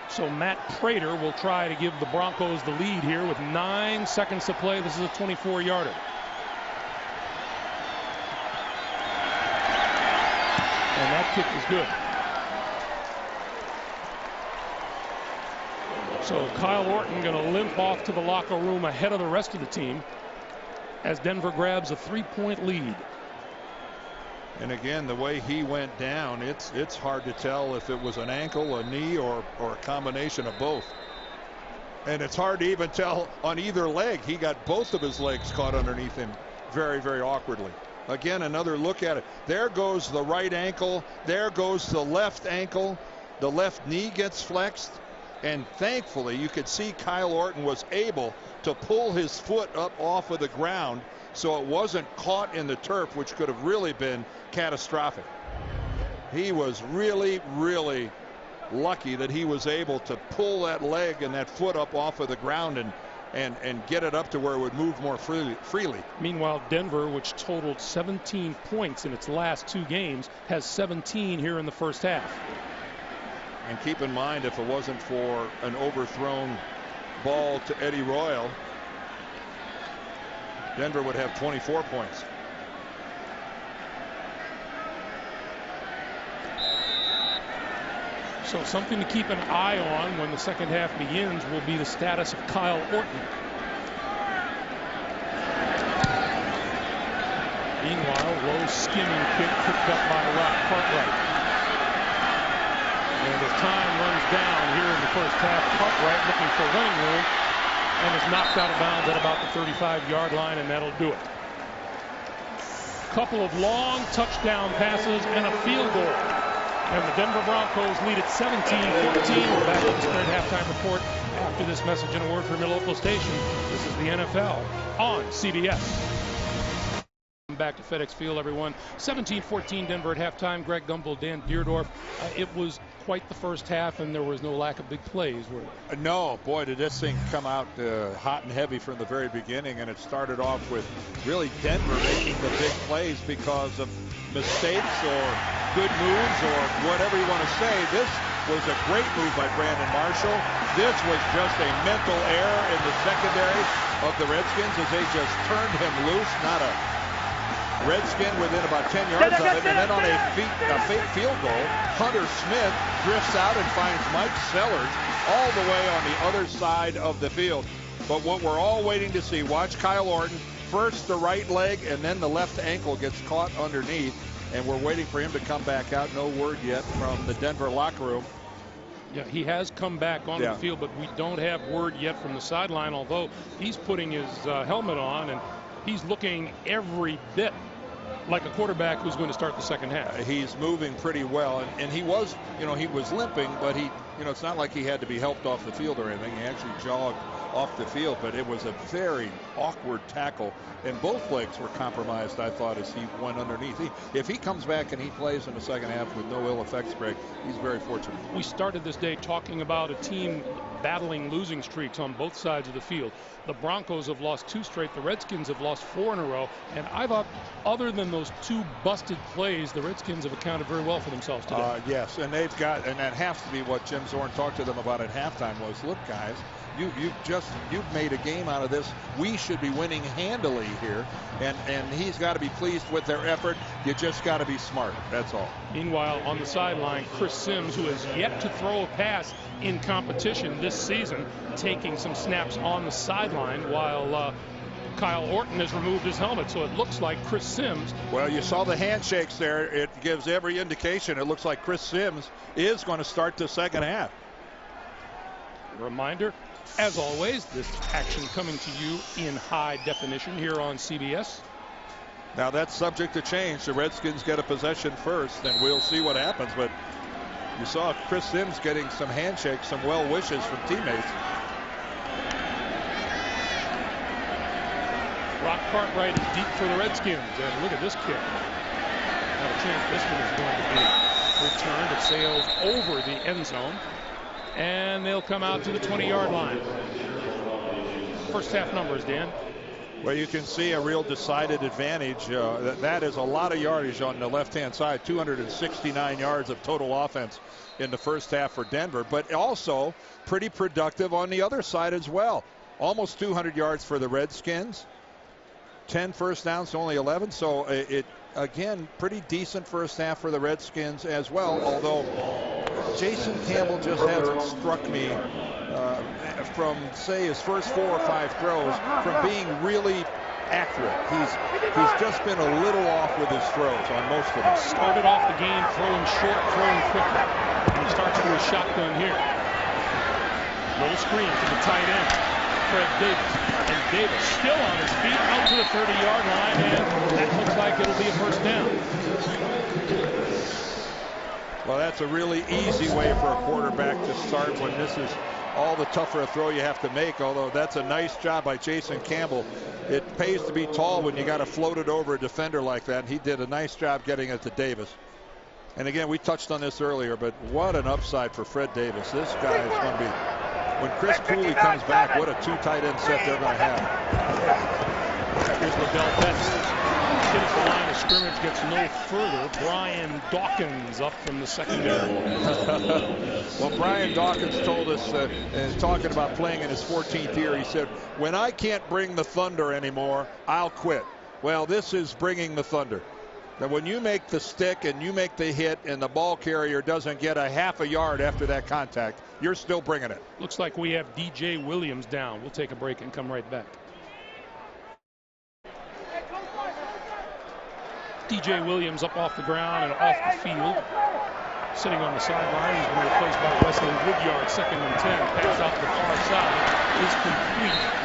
So Matt Prater will try to give the Broncos the lead here with 9 seconds to play. This is a 24-yarder. And that kick is good. So Kyle Orton going to limp off to the locker room ahead of the rest of the team as Denver grabs a 3-point lead. And again, the way he went down, it's hard to tell if it was an ankle, a knee, or a combination of both. And it's hard to even tell on either leg. He got both of his legs caught underneath him very, very awkwardly. Again, another look at it. There goes the right ankle. There goes the left ankle. The left knee gets flexed. And thankfully, you could see Kyle Orton was able to pull his foot up off of the ground so it wasn't caught in the turf, which could have really been catastrophic. He was really, really lucky that he was able to pull that leg and that foot up off of the ground and get it up to where it would move more freely. Meanwhile, Denver, which totaled 17 points in its last 2 games, has 17 here in the first half. And keep in mind, if it wasn't for an overthrown ball to Eddie Royal, Denver would have 24 points. So something to keep an eye on when the second half begins will be the status of Kyle Orton. Meanwhile, low skimming kick picked up by Rock Cartwright. And as time runs down here in the first half, Cartwright looking for running room and is knocked out of bounds at about the 35-yard line, and that'll do it. Couple of long touchdown passes and a field goal. And the Denver Broncos lead at 17-14. We're back with the Spread Halftime Report after this message and a word from your local station. This is the NFL on CBS. Back to FedEx Field, everyone. 17-14 Denver at halftime. Greg Gumbel, Dan Deerdorf. It was quite the first half, and there was no lack of big plays, were there? No, boy, did this thing come out hot and heavy from the very beginning, and it started off with really Denver making the big plays because of mistakes or good moves or whatever you want to say. This was a great move by Brandon Marshall. This was just a mental error in the secondary of the Redskins as they just turned him loose. Not a Redskin within about 10 yards of it, and then on a fake field goal, Hunter Smith drifts out and finds Mike Sellers all the way on the other side of the field. But what we're all waiting to see, watch Kyle Orton, first the right leg and then the left ankle gets caught underneath, and we're waiting for him to come back out. No word yet from the Denver locker room. Yeah, he has come back onto the field, but we don't have word yet from the sideline, although he's putting his helmet on and he's looking every bit like a quarterback who's going to start the second half. He's moving pretty well, and he was, he was limping, but it's not like he had to be helped off the field or anything. He actually jogged off the field, but it was a very awkward tackle, and both legs were compromised, I thought, as he went underneath. If he comes back and he plays in the second half with no ill effects, Greg, he's very fortunate. We started this day talking about a team battling losing streaks on both sides of the field. The Broncos have lost 2 straight. The Redskins have lost 4 in a row. And I thought, other than those 2 busted plays, the Redskins have accounted very well for themselves today. Yes, and they've got, and that has to be what Jim Zorn talked to them about at halftime was, look, guys, you've made a game out of this. We should be winning handily here, and he's got to be pleased with their effort. You just got to be smart. That's all. Meanwhile, on the sideline, Chris Sims, who has yet to throw a pass in competition this season, taking some snaps on the sideline while Kyle Orton has removed his helmet. So it looks like Chris Sims. Well, you saw the handshakes there. It gives every indication. It looks like Chris Sims is going to start the second half. Reminder, as always, this action coming to you in high definition here on CBS. Now that's subject to change. The Redskins get a possession first, and we'll see what happens. But you saw Chris Sims getting some handshakes, some well wishes from teammates. Rock Cartwright is deep for the Redskins, and look at this kick. Now the chance this one is going to be returned. It sails over the end zone, and they'll come out to the 20-yard line. First half numbers, Dan. Well, you can see a real decided advantage. That is a lot of yardage on the left-hand side. 269 yards of total offense in the first half for Denver, but also pretty productive on the other side as well. Almost 200 yards for the Redskins. 10 first downs to only 11. So it again, pretty decent first half for the Redskins as well. Although Jason Campbell just hasn't struck me from, say, his first 4 or 5 throws from being really accurate. He's just been a little off with his throws on most of them. Started off the game throwing short, throwing quickly. And he starts with a shotgun here. Little screen to the tight end, Fred Davis. And Davis still on his feet out to the 30-yard line, and that looks like it'll be a first down. Well, that's a really easy way for a quarterback to start when this is all the tougher a throw you have to make, although that's a nice job by Jason Campbell. It pays to be tall when you got to float it over a defender like that. He did a nice job getting it to Davis. And again, we touched on this earlier, but what an upside for Fred Davis. This guy is going to be, when Chris Cooley comes back, what a 2 tight end set they're going to have. Here's Ladell Betts. Hits the line of scrimmage, gets no further. Brian Dawkins up from the secondary. Well, Brian Dawkins told us, talking about playing in his 14th year, he said, when I can't bring the thunder anymore, I'll quit. Well, this is bringing the thunder. That when you make the stick and you make the hit and the ball carrier doesn't get a half a yard after that contact, you're still bringing it. Looks like we have DJ Williams down. We'll take a break and come right back. DJ Williams up off the ground and off the field. Sitting on the sideline. He's been replaced by Wesley Woodyard, 2nd and 10. Pass out to the far side is complete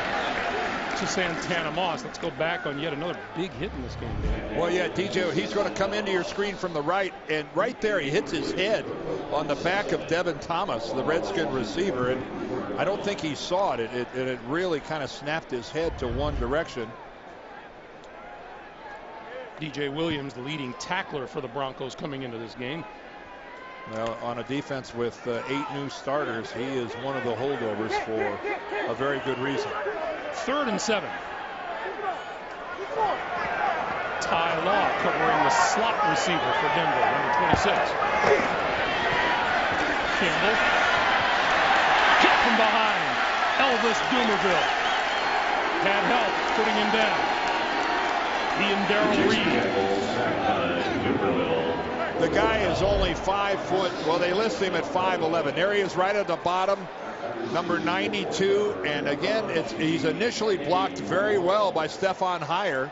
to Santana Moss. Let's go back on yet another big hit in this game, Dan. Well, yeah, DJ, he's going to come into your screen from the right, and right there he hits his head on the back of Devin Thomas, the Redskin receiver, and I don't think he saw it. It really kind of snapped his head to one direction. DJ Williams, the leading tackler for the Broncos coming into this game. Well, on a defense with 8 new starters, he is one of the holdovers for a very good reason. 3rd and 7. Ty Law covering the slot receiver for Denver, number 26. Campbell. Hit from behind. Elvis Dumerville had help putting him down. He and Darrell Reed. The guy is only 5 foot. Well, they list him at 5'11". There he is right at the bottom, number 92. And again, he's initially blocked very well by Stefan Heyer.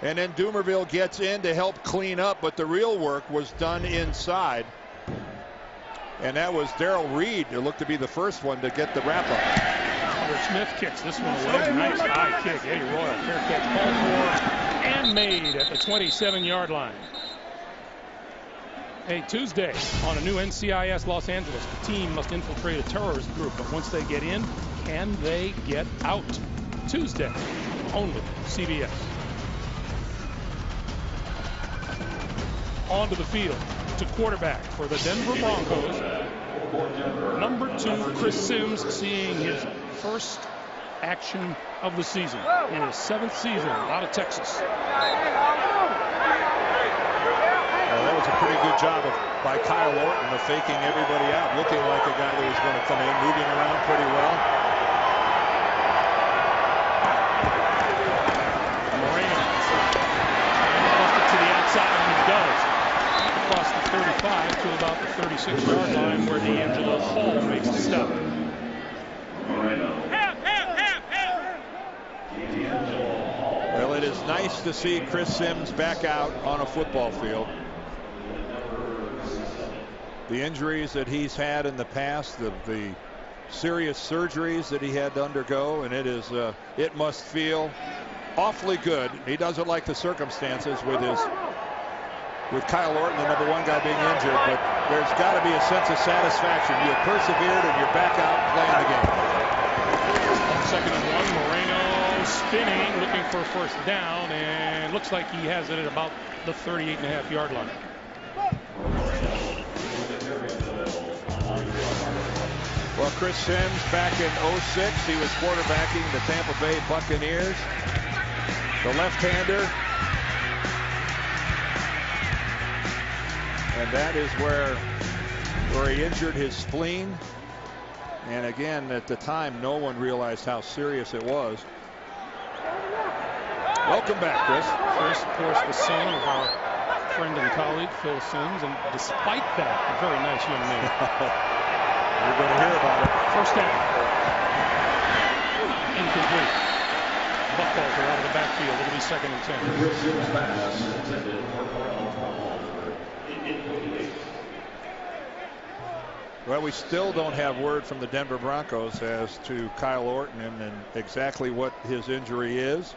And then Dumerville gets in to help clean up, but the real work was done inside. And that was Darrell Reed, who looked to be the first one to get the wrap up. Hunter Smith kicks this one away. Nice high kick. Eddie Royal, fair catch, called for and made at the 27-yard line. Hey, Tuesday on a new NCIS Los Angeles, the team must infiltrate a terrorist group, but once they get in, can they get out? Tuesday, only CBS. Onto the field to quarterback for the Denver Broncos. Number 2, Chris Sims, seeing his first action of the season in his 7th season out of Texas. Well, that was a pretty good job by Kyle Orton of faking everybody out, looking like a guy that was going to come in, moving around pretty well. 35 to about the 36-yard line where D'Angelo Hall makes the stop. Well, it is nice to see Chris Sims back out on a football field. The injuries that he's had in the past, the serious surgeries that he had to undergo, and it must feel awfully good. He doesn't like the circumstances with Kyle Orton, the #1 guy, being injured, but there's got to be a sense of satisfaction. You have persevered and you're back out playing the game. 2nd and 1, Moreno spinning, looking for a first down, and looks like he has it at about the 38.5-yard line. Well, Chris Sims back in 06, he was quarterbacking the Tampa Bay Buccaneers. The left-hander. And that is where he injured his spleen. And again, at the time, no one realized how serious it was. Welcome back, Chris. Chris, of course, the son of our friend and colleague, Phil Sims, and despite that, a very nice young man. You're going to hear about it. First down. Incomplete. Buckhalter out of the backfield. It'll be 2nd and 10. Well, we still don't have word from the Denver Broncos as to Kyle Orton and exactly what his injury is.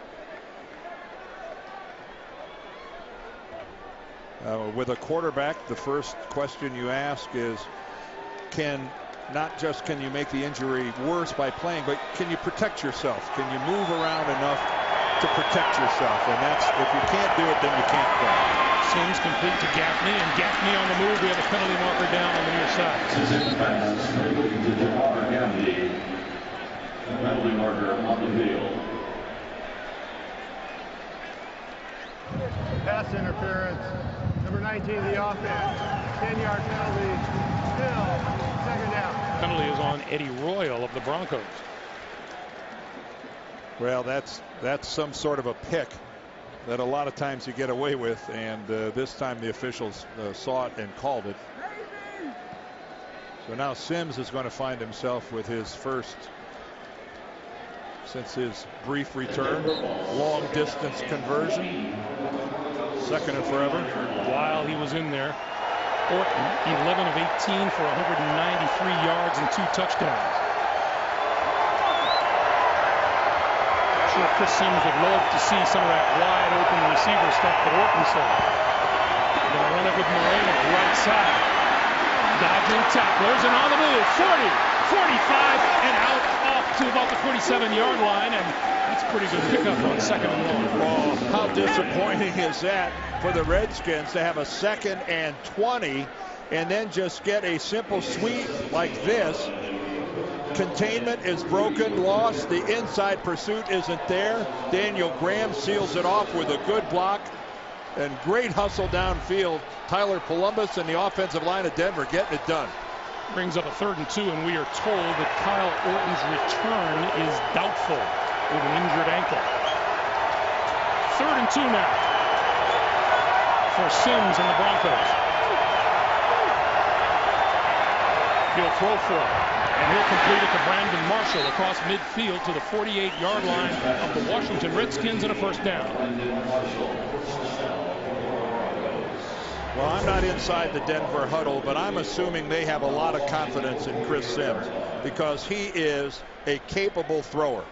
With a quarterback, the first question you ask is, not just can you make the injury worse by playing, but can you protect yourself? Can you move around enough to protect yourself? And that's, if you can't do it, then you can't play. Sims complete to Gaffney, and Gaffney on the move. We have a penalty marker down on the near side. Penalty marker on the field. Pass interference. Number 19, the offense. 10-yard penalty. Still 2nd down. Penalty is on Eddie Royal of the Broncos. Well, that's some sort of a pick that a lot of times you get away with, and this time the officials saw it and called it. So now Sims is going to find himself with his first, since his brief return, long distance conversion. 2nd and forever. While he was in there, Orton 11 of 18 for 193 yards and 2 touchdowns. Sure, Chris Sims would love to see some of that wide open receiver stuff that Orton said. They're going to run it with Moreno right side. Dodging tacklers and on the move. 40, 45, and out off to about the 47-yard line, and that's a pretty good pickup on 2nd and 1. Oh, how disappointing is that for the Redskins to have a 2nd and 20 and then just get a simple sweep like this. Containment is broken, lost. The inside pursuit isn't there. Daniel Graham seals it off with a good block and great hustle downfield. Tyler Columbus and the offensive line of Denver getting it done. Brings up a 3rd and 2, and we are told that Kyle Orton's return is doubtful with an injured ankle. 3rd and 2 now for Sims and the Broncos. He'll throw for it, and he'll complete it to Brandon Marshall across midfield to the 48-yard line of the Washington Redskins, and a first down. Well, I'm not inside the Denver huddle, but I'm assuming they have a lot of confidence in Chris Sims because he is a capable thrower.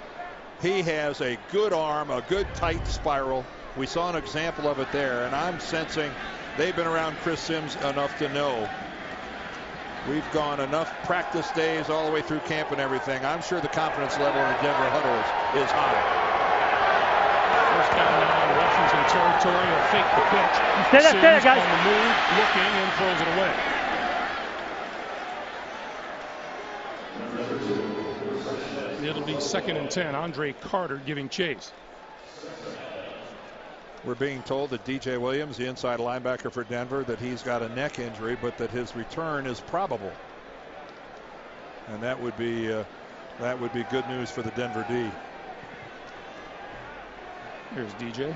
He has a good arm, a good tight spiral. We saw an example of it there, and I'm sensing they've been around Chris Sims enough to know. We've gone enough practice days all the way through camp and everything. I'm sure the confidence level in the Denver huddle is high. First down now in Washington territory. He'll fake the pitch. Sims on the move, looking, and throws it away. It'll be 2nd and 10. Andre Carter giving chase. We're being told that DJ Williams, the inside linebacker for Denver, that he's got a neck injury, but that his return is probable. And that would be good news for the Denver D. Here's DJ.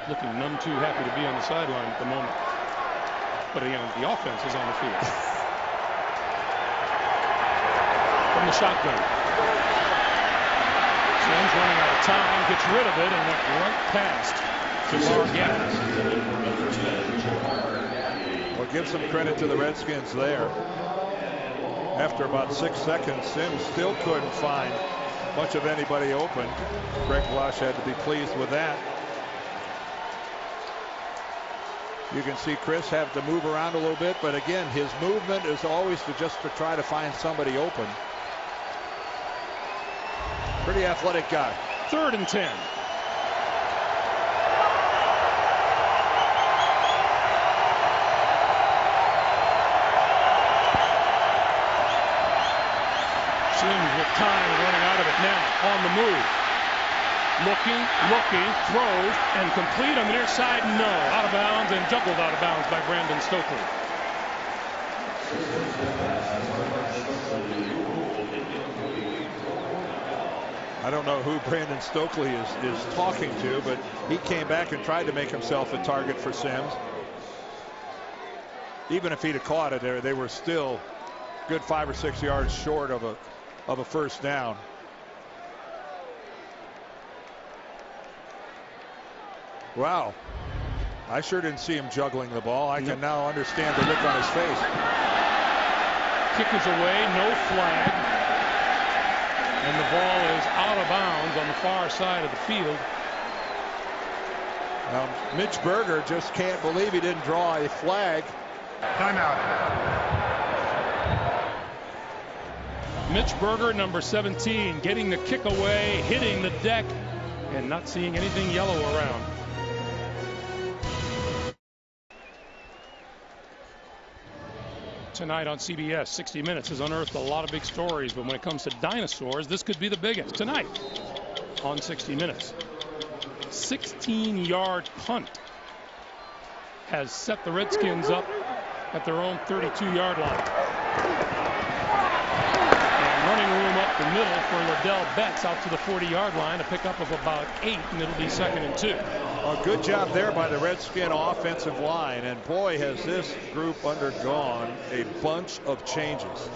looking none too happy to be on the sideline at the moment. But again, the offense is on the field. From the shotgun. Sims running out of time, gets rid of it, and went right past Jamar Gaddis. Well, give some credit to the Redskins there. After about 6 seconds, Sims still couldn't find much of anybody open. Greg Blash had to be pleased with that. You can see Chris have to move around a little bit, but again, his movement is always to try to find somebody open. Pretty athletic guy. 3rd and 10. Sims with time running out of it now. On the move. Looking, throws, and complete on the near side. No. Out of bounds and juggled out of bounds by Brandon Stokely. I don't know who Brandon Stokely is talking to, but he came back and tried to make himself a target for Sims. Even if he'd have caught it there, they were still good 5 or 6 yards short of a first down. Wow. I sure didn't see him juggling the ball. I can now understand the look on his face. Kick is away, no flag. And the ball is out of bounds on the far side of the field. Mitch Berger just can't believe he didn't draw a flag. Timeout. Mitch Berger, number 17, getting the kick away, hitting the deck, and not seeing anything yellow around. Tonight on CBS, 60 Minutes has unearthed a lot of big stories, but when it comes to dinosaurs, this could be the biggest. Tonight on 60 Minutes, 16-yard punt has set the Redskins up at their own 32-yard line. And running room up the middle for Liddell Betts out to the 40-yard line, a pickup of about 8, and it'll be 2nd and 2. A good job there by the Redskin offensive line, and boy, has this group undergone a bunch of changes.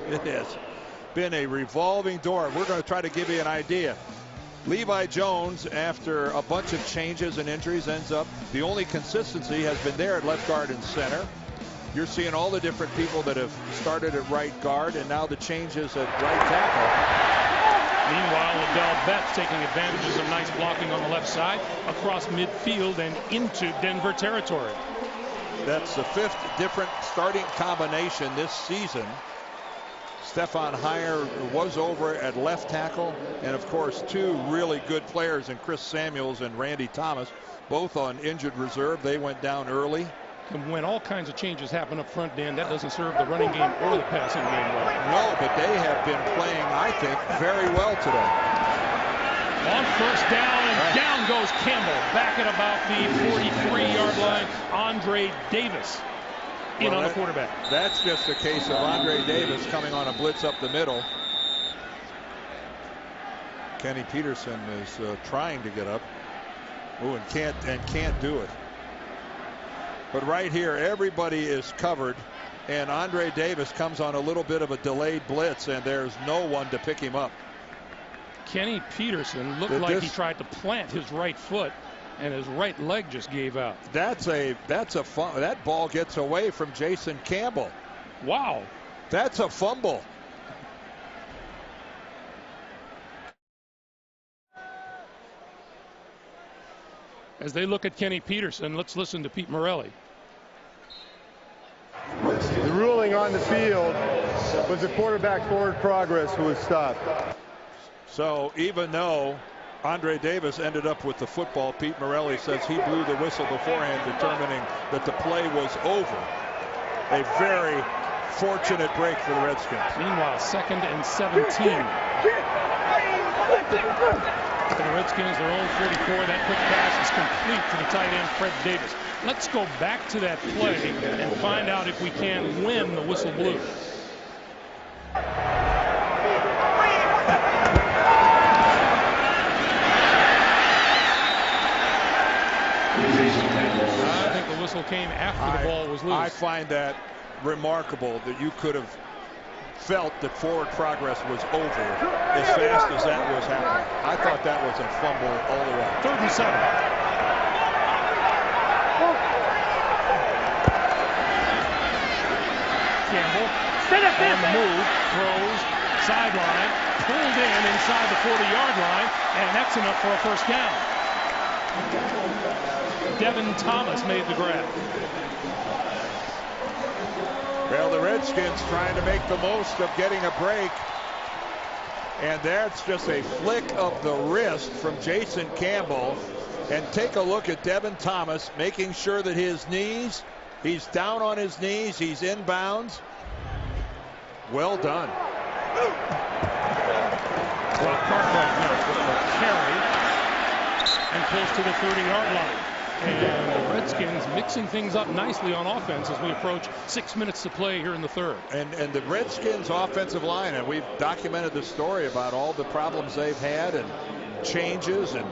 It has been a revolving door. We're going to try to give you an idea. Levi Jones, after a bunch of changes and injuries, ends up the only consistency has been there at left guard and center. You're seeing all the different people that have started at right guard, and now the changes at right tackle. Meanwhile, Liddell Betts taking advantages of nice blocking on the left side across midfield and into Denver territory. That's the 5th different starting combination this season. Stefan Heyer was over at left tackle, and of course 2 really good players in Chris Samuels and Randy Thomas, both on injured reserve. They went down early. And when all kinds of changes happen up front, Dan, that doesn't serve the running game or the passing game well. No, but they have been playing, I think, very well today. On first down, and down goes Campbell. Back at about the 43-yard line, Andre Davis in on the quarterback. That's just a case of Andre Davis coming on a blitz up the middle. Kenny Peterson is trying to get up. Oh, and can't do it. But right here, everybody is covered, and Andre Davis comes on a little bit of a delayed blitz, and there's no one to pick him up. Kenny Peterson looked like he tried to plant his right foot, and his right leg just gave out. That ball gets away from Jason Campbell. Wow. That's a fumble. As they look at Kenny Peterson, let's listen to Pete Morelli. The ruling on the field was the quarterback forward progress who was stopped. So even though Andre Davis ended up with the football, Pete Morelli says he blew the whistle beforehand, determining that the play was over. A very fortunate break for the Redskins. Meanwhile, 2nd and 17. For the Redskins, their own 44. That quick pass is complete to the tight end, Fred Davis. Let's go back to that play and find out if we can win the whistle blew. came after the ball was loose. I find that remarkable that you could have felt that forward progress was over as fast as that was happening. I thought that was a fumble all the way. 3rd and 7. Campbell on the move, throws, sideline, pulled in inside the 40-yard line, and that's enough for a first down. Devin Thomas made the grab. Well, the Redskins trying to make the most of getting a break. And that's just a flick of the wrist from Jason Campbell. And take a look at Devin Thomas making sure that his knees, he's down on his knees, he's inbounds. Well done. Brock Cartwright now with the carry and close to the 30-yard line. And the Redskins mixing things up nicely on offense as we approach 6 minutes to play here in the 3rd. And the Redskins offensive line, and we've documented the story about all the problems they've had and changes and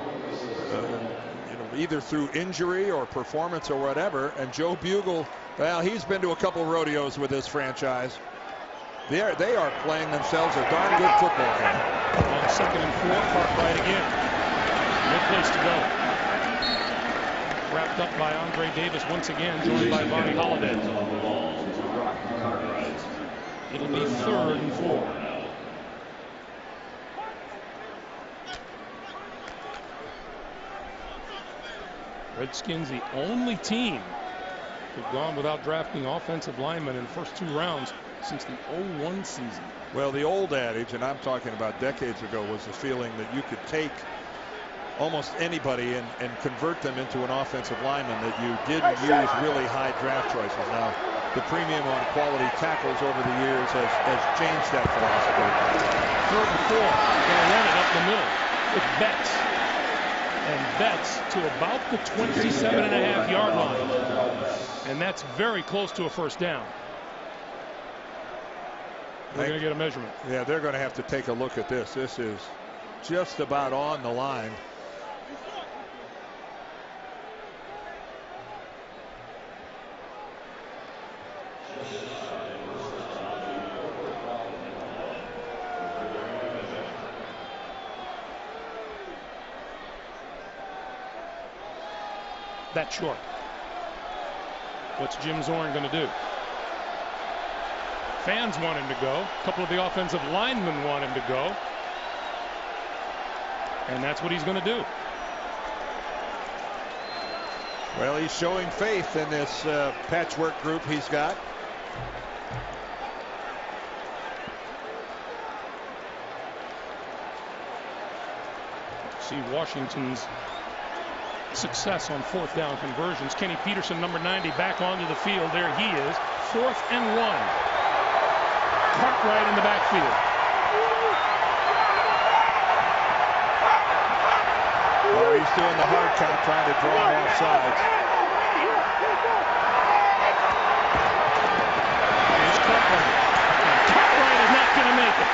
either through injury or performance or whatever. And Joe Bugle, well, he's been to a couple rodeos with this franchise. They are playing themselves a darn good football game. On 2nd and 4, Cartwright again. No place to go. Wrapped up by Andre Davis once again, joined by Barney Holiday. It'll be 3rd and 4. Redskins the only team who've gone without drafting offensive linemen in the first 2 rounds since the 01 season. Well, the old adage, and I'm talking about decades ago, was the feeling that you could take almost anybody and convert them into an offensive lineman, that you didn't use really high draft choices. Now, the premium on quality tackles over the years has changed that philosophy. 3rd and 4, going to run it up the middle with Betts. And Betts to about the 27.5-yard line. And that's very close to a first down. We're going to get a measurement. Yeah, they're going to have to take a look at this. This is just about on the line. That's short. What's Jim Zorn going to do? Fans want him to go. A couple of the offensive linemen want him to go. And that's what he's going to do. Well, he's showing faith in this patchwork group he's got. See Washington's success on 4th down conversions. Kenny Peterson, number 90, back onto the field. There he is. 4th and 1. Cartwright in the backfield. Oh, he's doing the hard count, trying to draw him off sides. Here's Cartwright. Cartwright is not going to make it.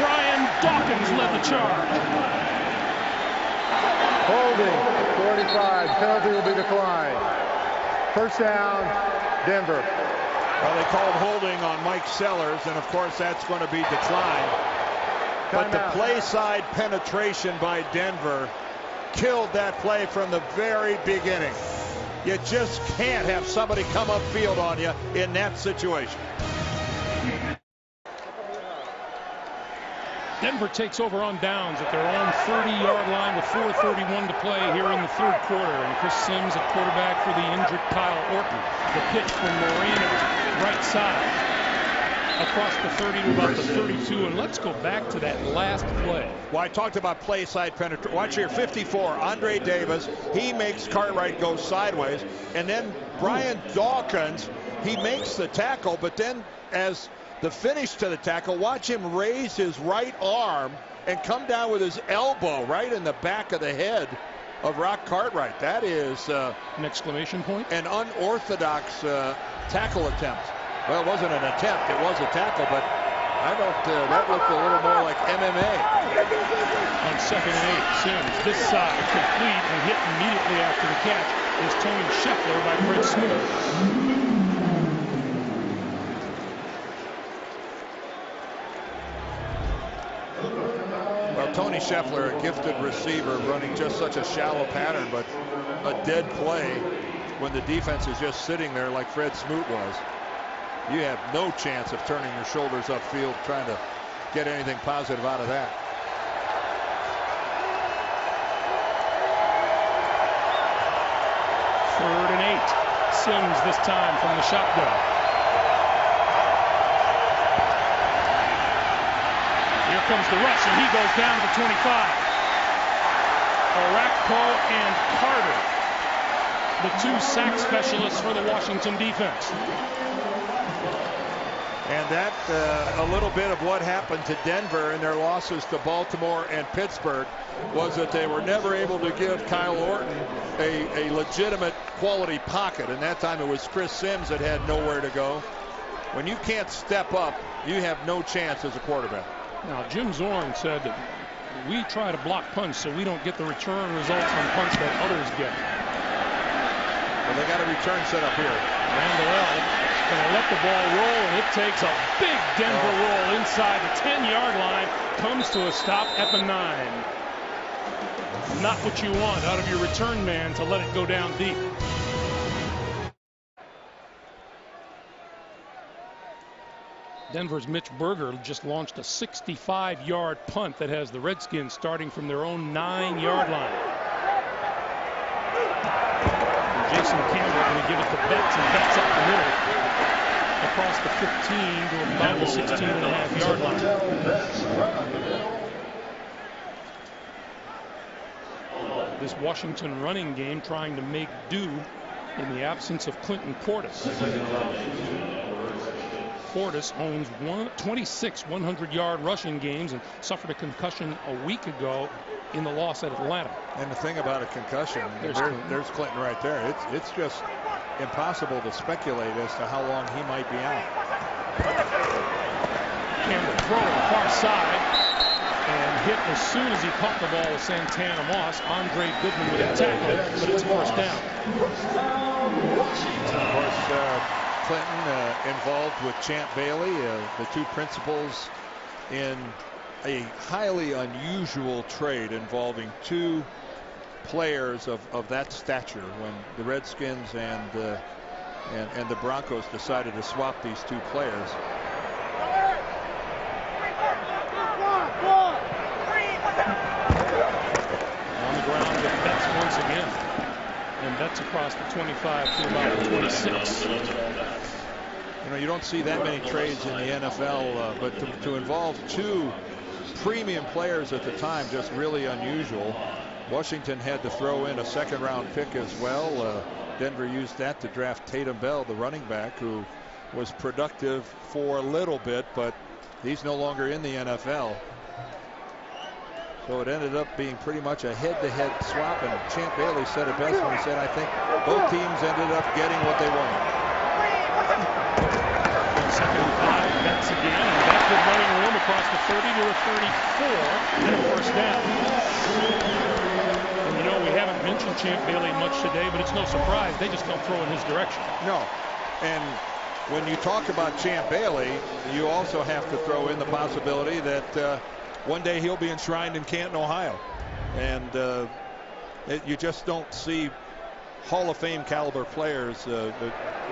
Brian Dawkins led the charge. Holding, 45. Penalty will be declined. First down, Denver. Well, they called holding on Mike Sellers, and of course that's going to be declined. But the play side penetration by Denver killed that play from the very beginning. You just can't have somebody come upfield on you in that situation. Denver takes over on downs at their own 30-yard line with 4:31 to play here in the 3rd quarter. And Chris Sims at quarterback for the injured Kyle Orton. The pitch from Marino's right side across the 30 to about the 32. And let's go back to that last play. Well, I talked about play side penetration. Watch here, 54, Andre Davis. He makes Cartwright go sideways. And then Brian Dawkins, he makes the tackle, but then as the finish to the tackle, watch him raise his right arm and come down with his elbow right in the back of the head of Rock Cartwright. That is an exclamation point. An unorthodox tackle attempt. Well, it wasn't an attempt, it was a tackle, but I don't. That looked a little more like MMA. On 2nd and 8, Sims this side complete and hit immediately after the catch is Tony Scheffler by Fred Smoot. Well, Tony Scheffler, a gifted receiver, running just such a shallow pattern, but a dead play when the defense is just sitting there like Fred Smoot was. You have no chance of turning your shoulders upfield trying to get anything positive out of that. Third and 8. Sims this time from the shotgun. Here comes the rush, and he goes down to 25. Orakpo and Carter, the 2 sack specialists for the Washington defense. And that a little bit of what happened to Denver in their losses to Baltimore and Pittsburgh was that they were never able to give Kyle Orton a legitimate quality pocket. And that time it was Chris Sims that had nowhere to go. When you can't step up, you have no chance as a quarterback. Now, Jim Zorn said that we try to block punts so we don't get the return results on punts that others get. Well, they got a return set up here. Randall going to let the ball roll, and it takes a big Denver roll inside the 10-yard line. Comes to a stop at the 9. Not what you want out of your return man to let it go down deep. Denver's Mitch Berger just launched a 65-yard punt that has the Redskins starting from their own 9-yard line. And Jason Campbell going to give it to Betts, and Betts up the middle across the 15 to about the 16.5-yard line. This Washington running game trying to make do in the absence of Clinton Portis. Portis owns 26 100-yard rushing games and suffered a concussion a week ago in the loss at Atlanta. And the thing about a concussion, there's Clinton right there. It's just impossible to speculate as to how long he might be out. Campbell throwing far side and hit as soon as he caught the ball with Santana Moss. Andre Goodman with a tackle, but it's first down. Of course, Clinton involved with Champ Bailey, the 2 principals in a highly unusual trade involving 2 players of that stature when the Redskins and the Broncos decided to swap these 2 players. On the ground with Betts once again. And Betts across the 25 to about the 26. You know, you don't see that many trades in the NFL, but to involve 2 premium players at the time, just really unusual. Washington had to throw in a 2nd-round pick as well. Denver used that to draft Tatum Bell, the running back, who was productive for a little bit, but he's no longer in the NFL. So it ended up being pretty much a head-to-head swap, and Champ Bailey said it best when he said, I think both teams ended up getting what they wanted. 2nd and 5, Betts again, and that good running room across the 30 to the 34, and a first down. And you know, we haven't mentioned Champ Bailey much today, but it's no surprise. They just don't throw in his direction. No. And when you talk about Champ Bailey, you also have to throw in the possibility that one day he'll be enshrined in Canton, Ohio. And you just don't see Hall of Fame caliber players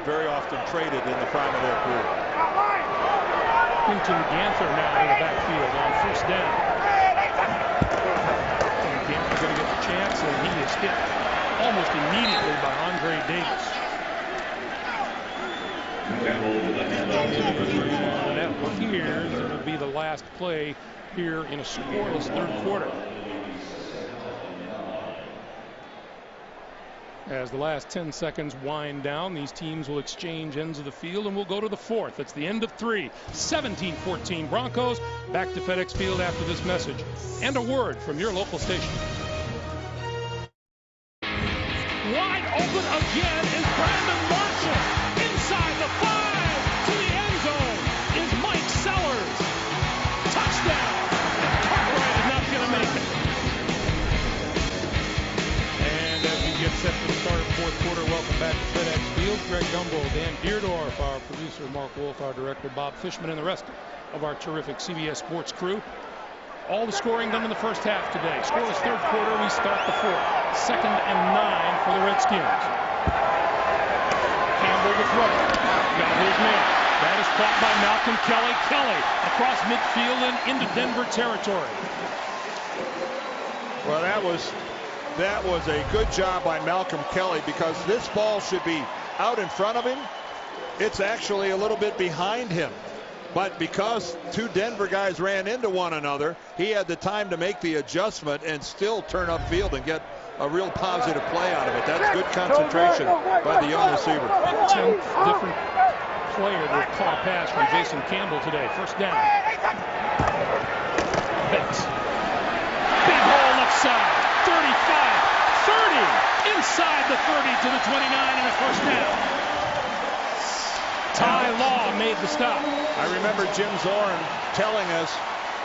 very often traded in the prime of their career. Quinton Ganther now in the backfield on first down. And Ganther going to get the chance, and he is hit almost immediately by Andre Davis. And that appears it will be the last play here in a scoreless 3rd quarter. As the last 10 seconds wind down, these teams will exchange ends of the field, and we'll go to the 4th. It's the end of 3. 17-14 Broncos. Back to FedEx Field after this message and a word from your local station. Wide open again is Brandon Marshall. Inside the 5 to the end zone is Mike Sellers. Greg Gumbel, Dan Beardorf, our producer, Mark Wolf, our director, Bob Fishman, and the rest of our terrific CBS Sports crew. All the scoring done in the first half today. Scoreless third quarter, we start the fourth. 2nd and 9 for the Redskins. Campbell to throw. Got his man. That is caught by Malcolm Kelly. Kelly across midfield and into Denver territory. Well, that was a good job by Malcolm Kelly, because this ball should be out in front of him. It's actually a little bit behind him. But because two Denver guys ran into one another, he had the time to make the adjustment and still turn upfield and get a real positive play out of it. That's good concentration by the young receiver. 10th different player that caught a pass from Jason Campbell today. First down. Betts. Big hole left side. 35, 30. Inside the 30 to the 29 and a first down. Ty Law made the stop. I remember Jim Zorn telling us,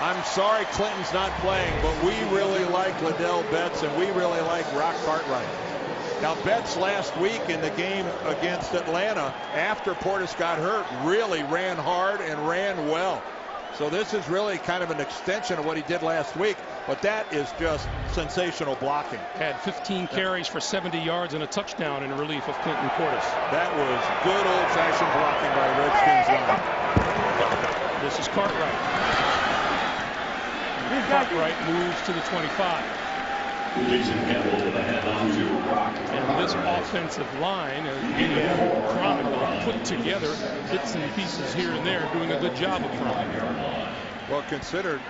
I'm sorry Clinton's not playing, but we really like Liddell Betts and we really like Rock Cartwright. Now, Betts last week in the game against Atlanta, after Portis got hurt, really ran hard and ran well. So this is really kind of an extension of what he did last week, but that is just sensational blocking. Had 15 carries for 70 yards and a touchdown in relief of Clinton Portis. That was good old-fashioned blocking by the Redskins line. This is Cartwright. Cartwright moves to the 25. And this offensive line, chronicle, put together bits and pieces here and there, doing a good job of it. Well, consider,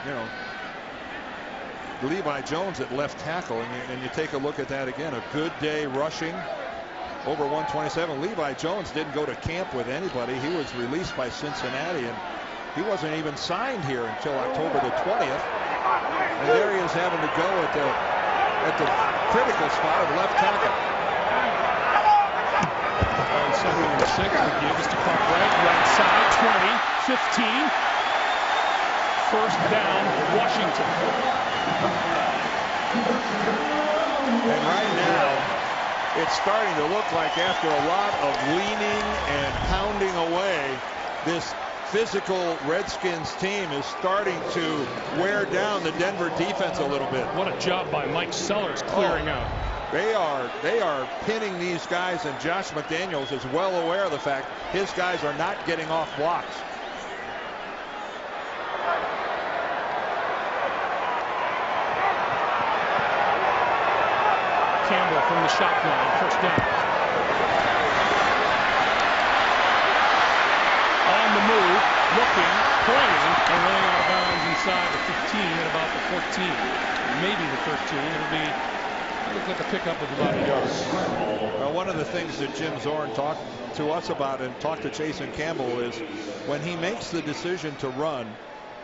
Levi Jones at left tackle, and you take a look at that again. A good day rushing, over 127. Levi Jones didn't go to camp with anybody. He was released by Cincinnati, and he wasn't even signed here until October the 20th. And there he is having to go at the critical spot of left tackle. On 2nd and 6, the give is to Cartwright, right side, 20, 15. First down, Washington. And right now, it's starting to look like, after a lot of leaning and pounding away, this physical Redskins team is starting to wear down the Denver defense a little bit. What a job by Mike Sellers clearing out. They are pinning these guys, and Josh McDaniels is well aware of the fact his guys are not getting off blocks. Campbell from the shotgun, first down. On the move, looking, pointing, and running out of bounds inside the 15 at about the 14, maybe the 13. It'll look like a pickup of about a yard. Well, one of the things that Jim Zorn talked to us about and talked to Jason Campbell is, when he makes the decision to run,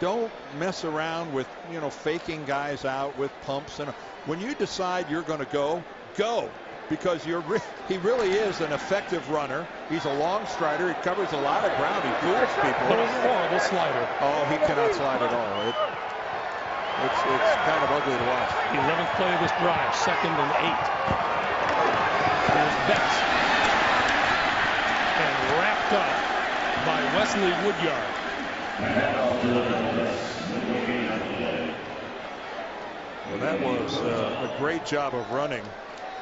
don't mess around with, faking guys out with pumps. And when you decide you're going to go, because he really is an effective runner. He's a long strider. He covers a lot of ground. He fools people. What a horrible slider. Oh, he cannot slide at all. It's kind of ugly to watch. 11th play of this drive, 2nd and 8. There's Betts. And wrapped up by Wesley Woodyard. Well, that was a great job of running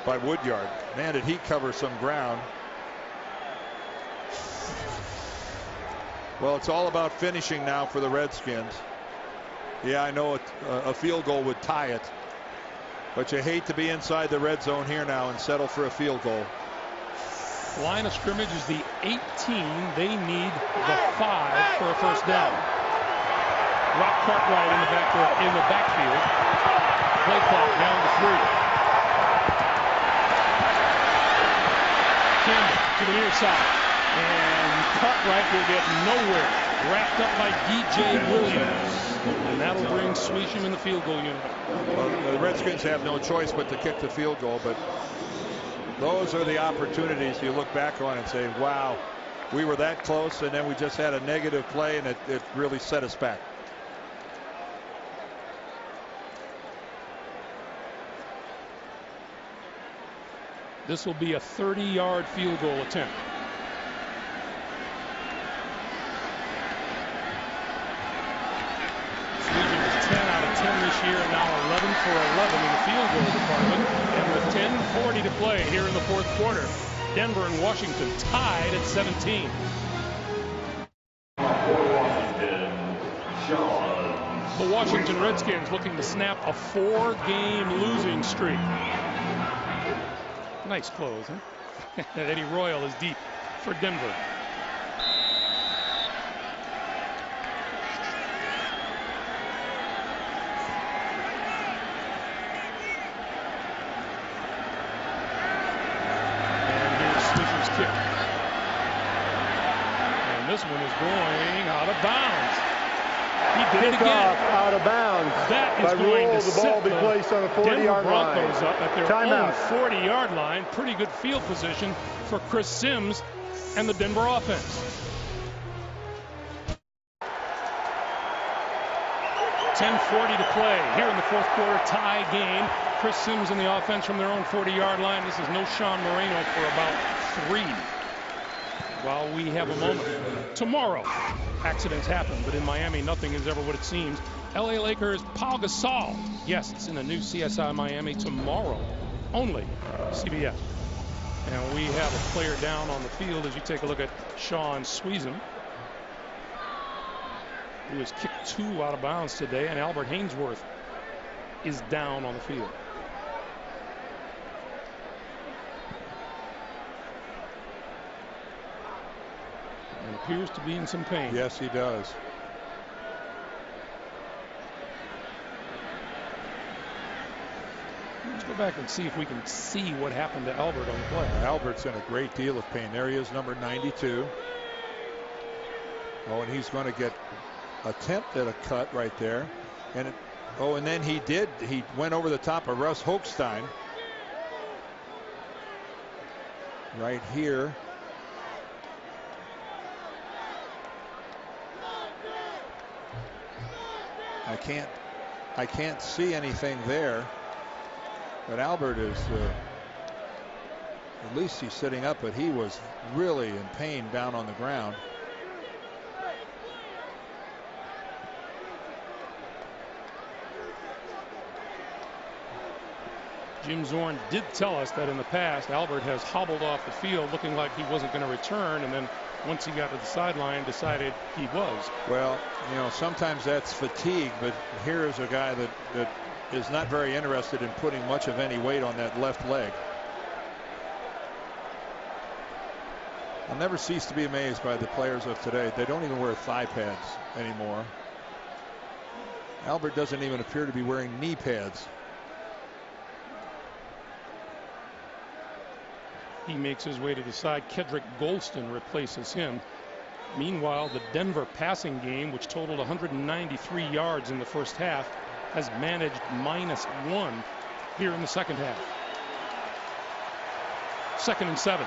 by Woodyard. Man, did he cover some ground. Well, it's all about finishing now for the Redskins. Yeah, I know a field goal would tie it, but you hate to be inside the red zone here now and settle for a field goal. Line of scrimmage is the 18. They need the 5 for a first down. Rock Cartwright in the backfield. Play clock down to 3. Campbell to the near side, and Cartwright will get nowhere. Wrapped up by DJ Williams, and that'll bring Swisham in the field goal unit. Well, the Redskins have no choice but to kick the field goal, but those are the opportunities you look back on and say, wow, we were that close, and then we just had a negative play, and it really set us back. This will be a 30-yard field goal attempt. this year, and now 11 for 11 in the field goal department. And with 10:40 to play here in the fourth quarter, Denver and Washington tied at 17. The Washington Redskins looking to snap a 4-game losing streak. Nice close, huh? Eddie Royal is deep for Denver. This one is going out of bounds. He did it again. Out of bounds. That is going to the ball be placed on the 40-yard line. Broncos up at their Timeout. own 40-yard line. Pretty good field position for Chris Sims and the Denver offense. 10:40 to play here in the fourth quarter, tie game. Chris Sims in the offense from their own 40-yard line. This is no Sean Moreno for about 3. While we have a moment. Tomorrow, accidents happen, but in Miami, nothing is ever what it seems. LA Lakers, Pau Gasol. Yes, it's in the new CSI Miami tomorrow. Only CBS. And we have a player down on the field as you take a look at Sean Sweezum, who has kicked 2 out of bounds today, and Albert Hainsworth is down on the field. And appears to be in some pain. Yes, he does. Let's go back and see if we can see what happened to Albert on the play. Albert's in a great deal of pain. There he is, number 92. Oh, and he's going to get attempt at a cut right there. And and then he went over the top of Russ Hochstein. Right here. I can't see anything there, but Albert is at least he's sitting up, but he was really in pain down on the ground. Jim Zorn did tell us that in the past Albert has hobbled off the field looking like he wasn't going to return, and then once he got to the sideline decided he was. Well, you know, sometimes that's fatigue, but here is a guy that is not very interested in putting much of any weight on that left leg. I'll never cease to be amazed by the players of today. They don't even wear thigh pads anymore. Albert doesn't even appear to be wearing knee pads. He makes his way to the side. Kedrick Golston replaces him. Meanwhile, the Denver passing game, which totaled 193 yards in the first half, has managed -1 here in the second half. 2nd and 7.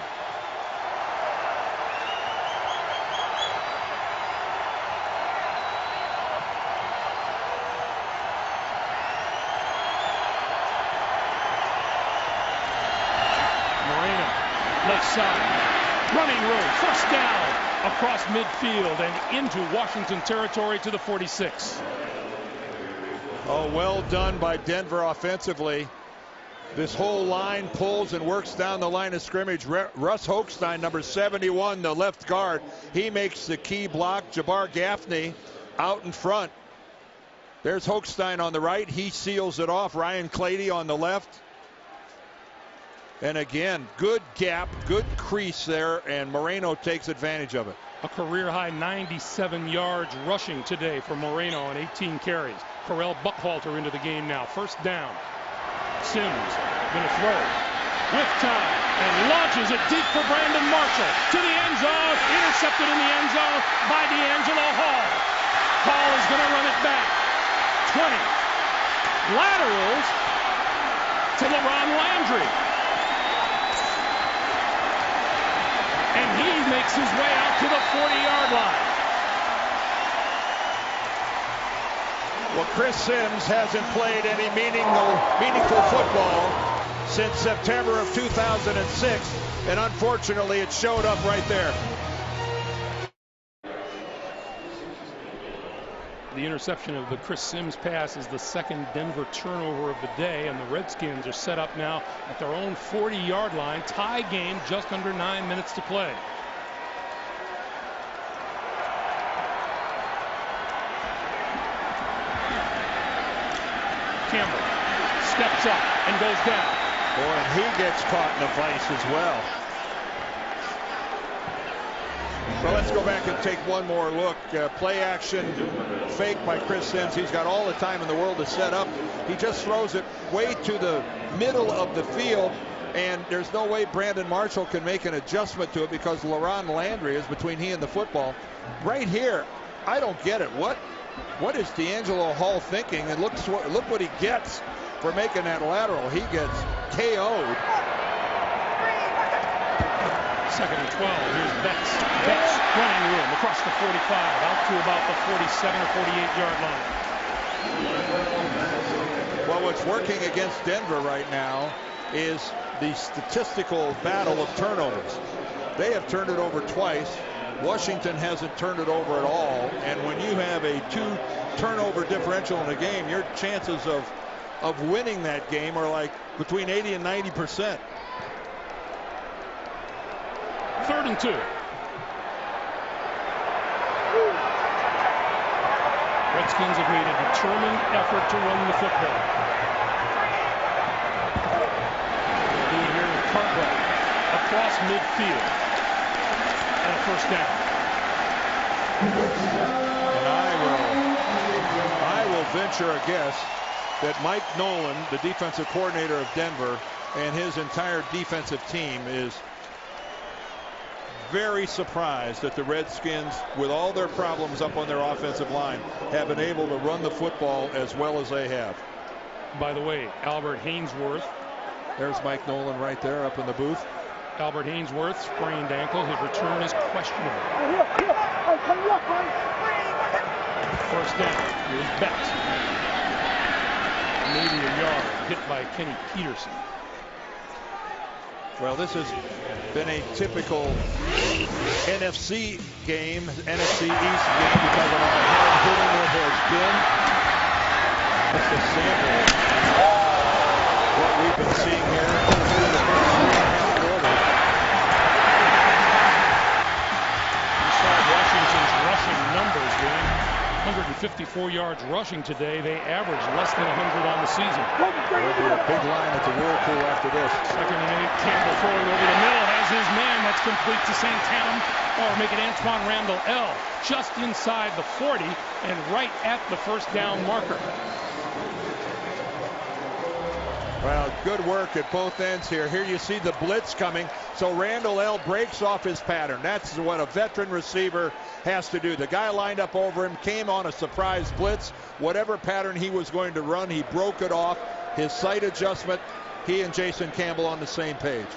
Left side, running room, first down across midfield and into Washington territory to the 46. Oh, well done by Denver offensively. This whole line pulls and works down the line of scrimmage. Russ Hochstein, number 71, the left guard, he makes the key block. Jabbar Gaffney out in front. There's Hochstein on the right. He seals it off. Ryan Clady on the left. And again, good gap, good crease there, and Moreno takes advantage of it. A career-high 97 yards rushing today for Moreno on 18 carries. Correll Buckhalter into the game now. First down. Sims going to throw with time and launches it deep for Brandon Marshall to the end zone. Intercepted in the end zone by D'Angelo Hall. Hall is going to run it back. 20. Laterals to LeRon Landry. And he makes his way out to the 40-yard line. Well, Chris Sims hasn't played any meaningful football since September of 2006, and unfortunately it showed up right there. The interception of the Chris Sims pass is the second Denver turnover of the day, and the Redskins are set up now at their own 40-yard line. Tie game, just under 9 minutes to play. Campbell steps up and goes down. Boy, and he gets caught in a vice as well. Well, let's go back and take one more look. Play action fake by Chris Sims. He's got all the time in the world to set up. He just throws it way to the middle of the field, and there's no way Brandon Marshall can make an adjustment to it because LaRon Landry is between he and the football. Right here, I don't get it. What is D'Angelo Hall thinking? And look what he gets for making that lateral. He gets KO'd. Second and 12. Here's Betts. Betts running room across the 45 out to about the 47 or 48 yard line. Well, what's working against Denver right now is the statistical battle of turnovers. They have turned it over twice. Washington hasn't turned it over at all. And when you have a 2 turnover differential in a game, your chances of winning that game are like between 80 and 90%. 3rd and 2. Redskins have made a determined effort to run the football. They'll do it here with Cartwright across midfield. And a first down. And I will venture a guess that Mike Nolan, the defensive coordinator of Denver, and his entire defensive team is very surprised that the Redskins, with all their problems up on their offensive line, have been able to run the football as well as they have. By the way, Albert Hainsworth. There's Mike Nolan right there up in the booth. Albert Hainsworth, sprained ankle. His return is questionable. First down. Here's Betts. Maybe a yard. Hit by Kenny Peterson. Well, this has been a typical NFC game, NFC East game, because of how hard hitting it has been. That's a sample of what we've been seeing here through the first 3.5 quarters. You saw Washington's rushing numbers, Dan. 154 yards rushing today. They averaged less than 100 on the season. There'll be a big line at the Whirlpool after this. 2nd and 8. Campbell throwing over the middle. Has his man. That's complete to Santana. Or make it Antoine Randall L. Just inside the 40 and right at the first down marker. Well, good work at both ends here. Here you see the blitz coming. So Randall L. breaks off his pattern. That's what a veteran receiver has to do. The guy lined up over him, came on a surprise blitz. Whatever pattern he was going to run, he broke it off. His sight adjustment, he and Jason Campbell on the same page.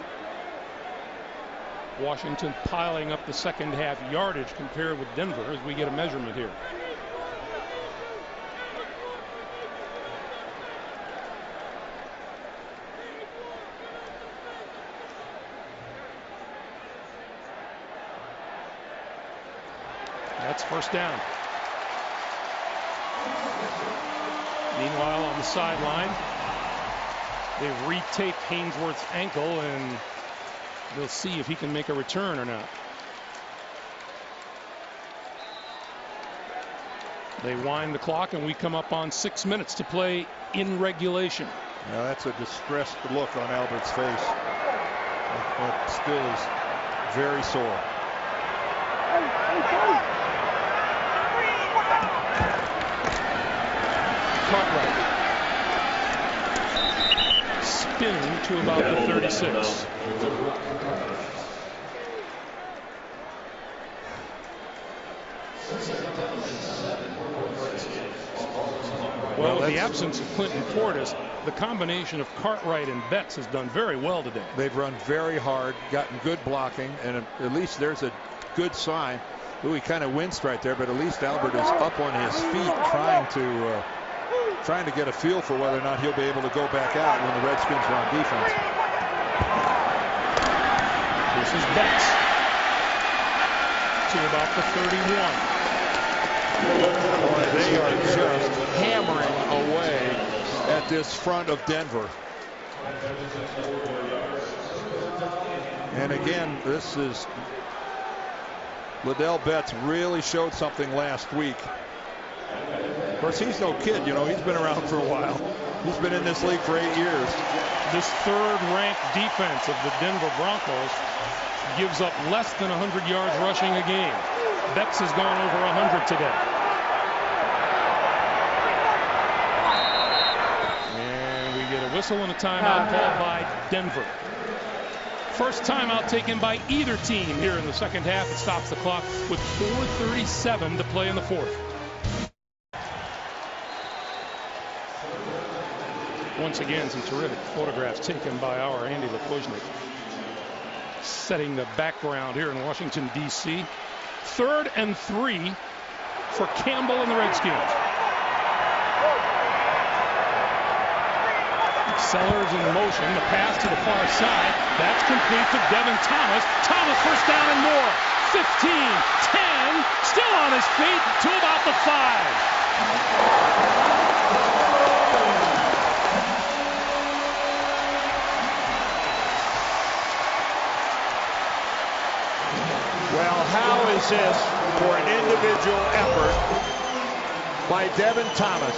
Washington piling up the second half yardage compared with Denver as we get a measurement here. That's first down. Meanwhile, on the sideline, they retape Hainsworth's ankle, and they'll see if he can make a return or not. They wind the clock, and we come up on 6 minutes to play in regulation. Now that's a distressed look on Albert's face. That still is very sore. Cartwright spinning to about the 36. Well, in the absence of Clinton Portis, the combination of Cartwright and Betts has done very well today. They've run very hard, gotten good blocking, and at least there's a good sign. Ooh, he kind of winced right there, but at least Albert is up on his feet trying to get a feel for whether or not he'll be able to go back out when the Redskins are on defense. This is Betts to about the 31. Boy, they are just hammering away at this front of Denver. And again, this is Liddell Betts really showed something last week. Of course, he's no kid, you know, he's been around for a while. He's been in this league for 8 years. This third-ranked defense of the Denver Broncos gives up less than 100 yards rushing a game. Betts has gone over 100 today. And we get a whistle and a timeout called by Denver. First timeout taken by either team here in the second half. It stops the clock with 4:37 to play in the fourth. Once again, some terrific photographs taken by our Andy Lapuznik, setting the background here in Washington, D.C. 3rd and 3 for Campbell and the Redskins. Sellers in motion, the pass to the far side. That's complete to Devin Thomas. Thomas first down and more. 15, 10, still on his feet to about the 5. Well, how is this for an individual effort by Devin Thomas?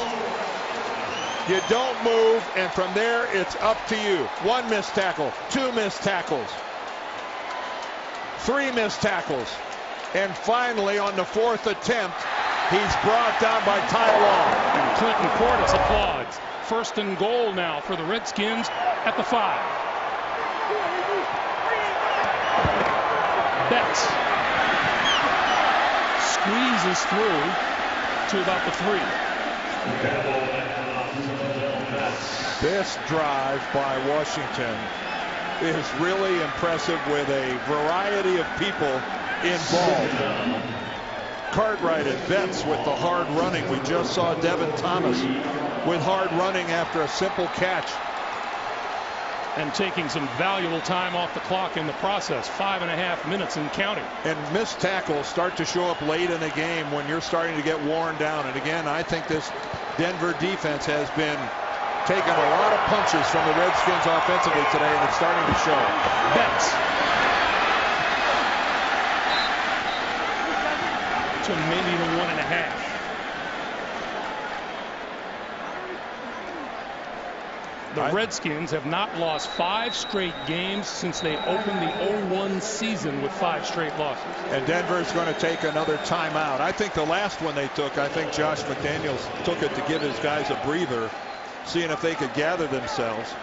You don't move, and from there, it's up to you. 1 missed tackle, 2 missed tackles, 3 missed tackles, and finally, on the 4th attempt, he's brought down by Ty Long. And Clinton Portis applauds. 1st and goal now for the Redskins at the 5. Betts squeezes through to about the 3. This drive by Washington is really impressive with a variety of people involved. Cartwright and Betts with the hard running. We just saw Devin Thomas with hard running after a simple catch. And taking some valuable time off the clock in the process. 5.5 minutes and counting. And missed tackles start to show up late in the game when you're starting to get worn down. And again, I think this Denver defense has been taking a lot of punches from the Redskins offensively today, and it's starting to show. Betts to maybe the 1.5. The Redskins have not lost 5 straight games since they opened the 0-1 season with 5 straight losses. And Denver's going to take another timeout. I think the last one they took, I think Josh McDaniels took it to give his guys a breather, seeing if they could gather themselves.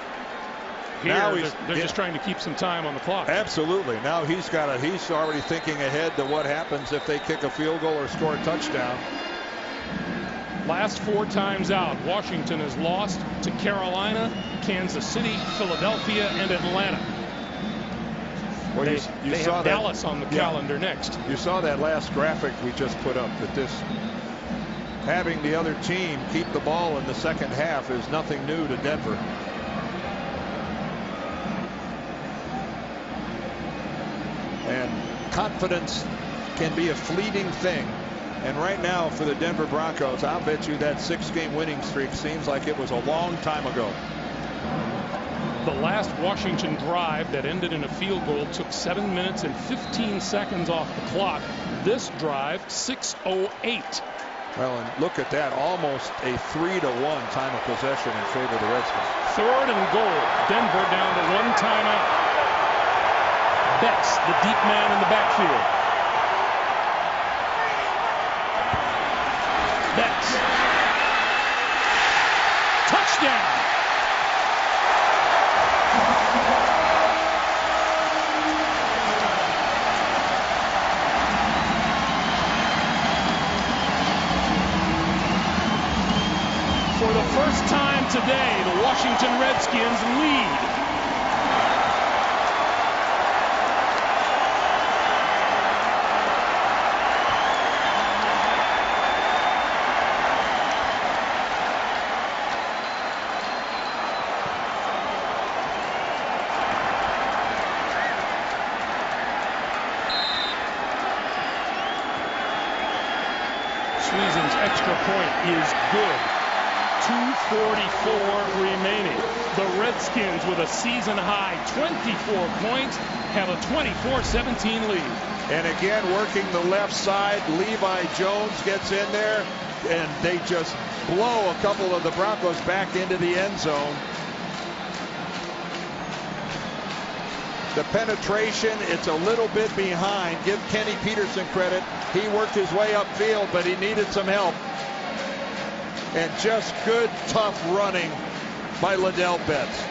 Here, now they're just trying to keep some time on the clock. Absolutely. Now he's already thinking ahead to what happens if they kick a field goal or score a touchdown. Last 4 times out, Washington has lost to Carolina, Kansas City, Philadelphia, and Atlanta. Well, they have Dallas on the calendar next. You saw that last graphic we just put up, that this having the other team keep the ball in the second half is nothing new to Denver. And confidence can be a fleeting thing. And right now for the Denver Broncos, I'll bet you that 6-game winning streak seems like it was a long time ago. The last Washington drive that ended in a field goal took 7 minutes and 15 seconds off the clock. This drive, 6:08. Well, and look at that, almost a 3-to-1 time of possession in favor of the Redskins. 3rd and goal. Denver down to 1 timeout. Betts, the deep man in the backfield. Betts. Touchdown. For the first time today, the Washington Redskins lead. point is good. 2:44 remaining. The Redskins, with a season-high 24 points, have a 24-17 lead. And again, working the left side, Levi Jones gets in there, and they just blow a couple of the Broncos back into the end zone. The penetration, it's a little bit behind. Give Kenny Peterson credit. He worked his way upfield, but he needed some help. And just good, tough running by Ladell Betts.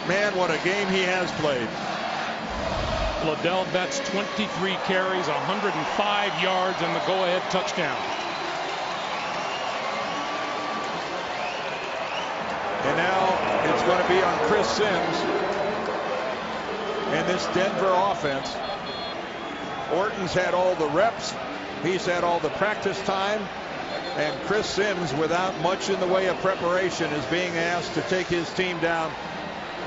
Man, what a game he has played. Ladell Betts, 23 carries, 105 yards, and the go-ahead touchdown. And now it's going to be on Chris Sims and this Denver offense. Orton's had all the reps. He's had all the practice time. And Chris Sims, without much in the way of preparation, is being asked to take his team down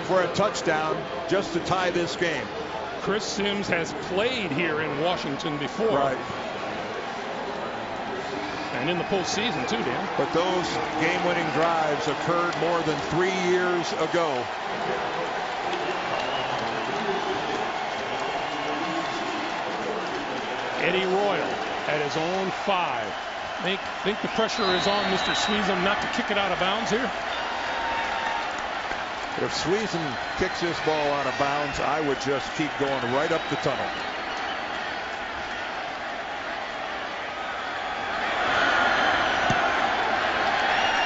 for a touchdown just to tie this game. Chris Sims has played here in Washington before. Right. And in the postseason, too, Dan. But those game-winning drives occurred more than 3 years ago. Eddie Royal at his own 5. Think the pressure is on Mr. Sweezum not to kick it out of bounds here? If Sweezum kicks this ball out of bounds, I would just keep going right up the tunnel.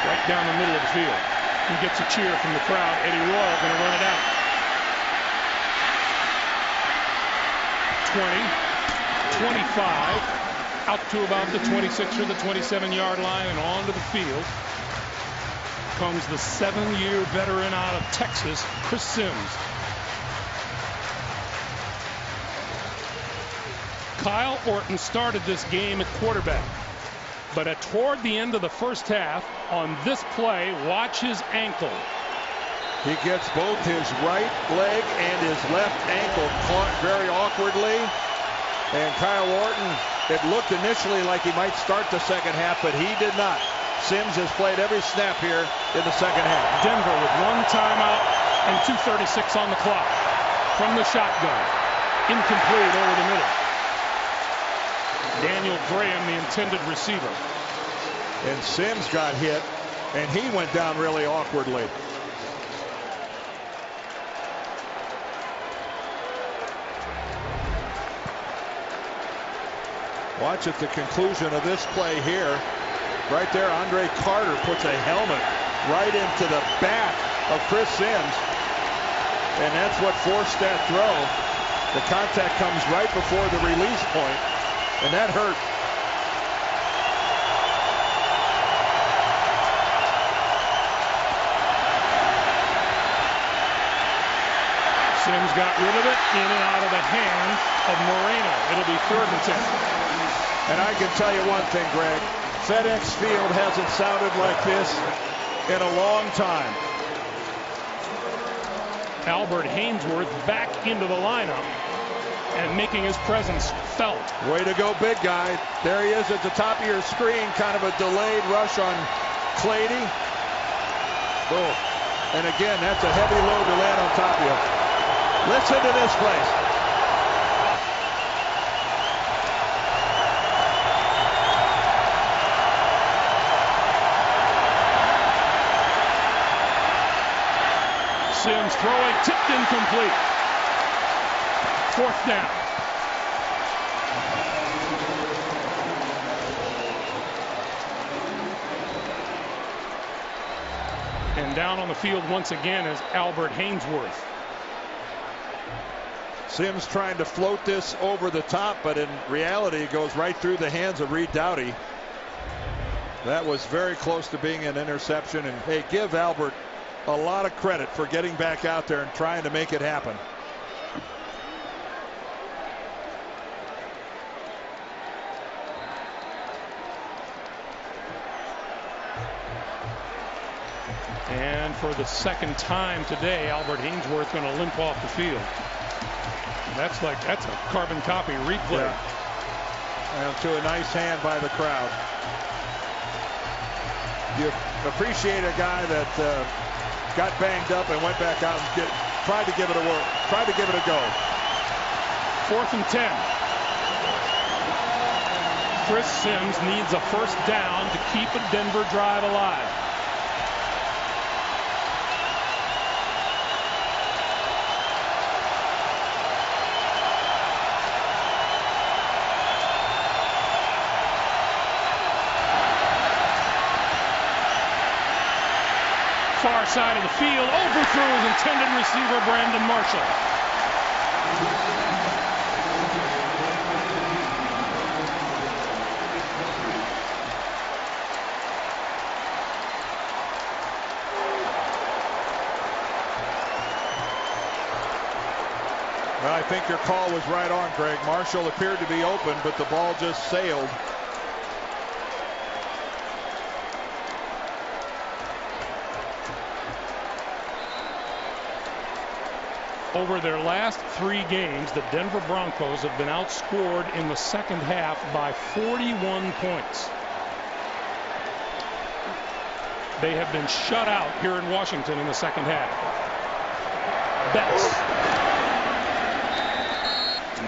Right down the middle of the field. He gets a cheer from the crowd. Eddie Royal going to run it out. 20, 25. Out to about the 26 or the 27-yard line and onto the field comes the 7-year veteran out of Texas, Chris Sims. Kyle Orton started this game at quarterback, but toward the end of the first half, on this play, watch his ankle. He gets both his right leg and his left ankle caught very awkwardly. And Kyle Orton, it looked initially like he might start the second half, but he did not. Sims has played every snap here in the second half. Denver with 1 timeout and 2:36 on the clock. From the shotgun. Incomplete over the middle. Daniel Graham, the intended receiver. And Sims got hit, and he went down really awkwardly. Watch at the conclusion of this play here. Right there, Andre Carter puts a helmet right into the back of Chris Sims. And that's what forced that throw. The contact comes right before the release point, and that hurt. Sims got rid of it, in and out of the hands of Moreno. It'll be 3rd and 10. And I can tell you one thing, Greg. FedEx Field hasn't sounded like this in a long time. Albert Hainsworth back into the lineup and making his presence felt. Way to go, big guy. There he is at the top of your screen. Kind of a delayed rush on Clady. Oh. And again, that's a heavy load to land on top of you. Listen to this place. Sims throwing, tipped incomplete. 4th down. And down on the field once again is Albert Hainsworth. Sims trying to float this over the top, but in reality it goes right through the hands of Reed Doughty. That was very close to being an interception, and hey, give Albert a lot of credit for getting back out there and trying to make it happen. And for the 2nd time today, Albert Hainsworth going to limp off the field. That's a carbon copy replay. Yeah. And to a nice hand by the crowd. you appreciate a guy that got banged up and went back out and tried to give it a whirl, tried to give it a go. 4th and 10. Chris Sims needs a first down to keep a Denver drive alive. Far side of the field, overthrew his intended receiver, Brandon Marshall. Well, I think your call was right on, Greg. Marshall appeared to be open, but the ball just sailed. Over their last 3 games, the Denver Broncos have been outscored in the second half by 41 points. They have been shut out here in Washington in the second half. Betts.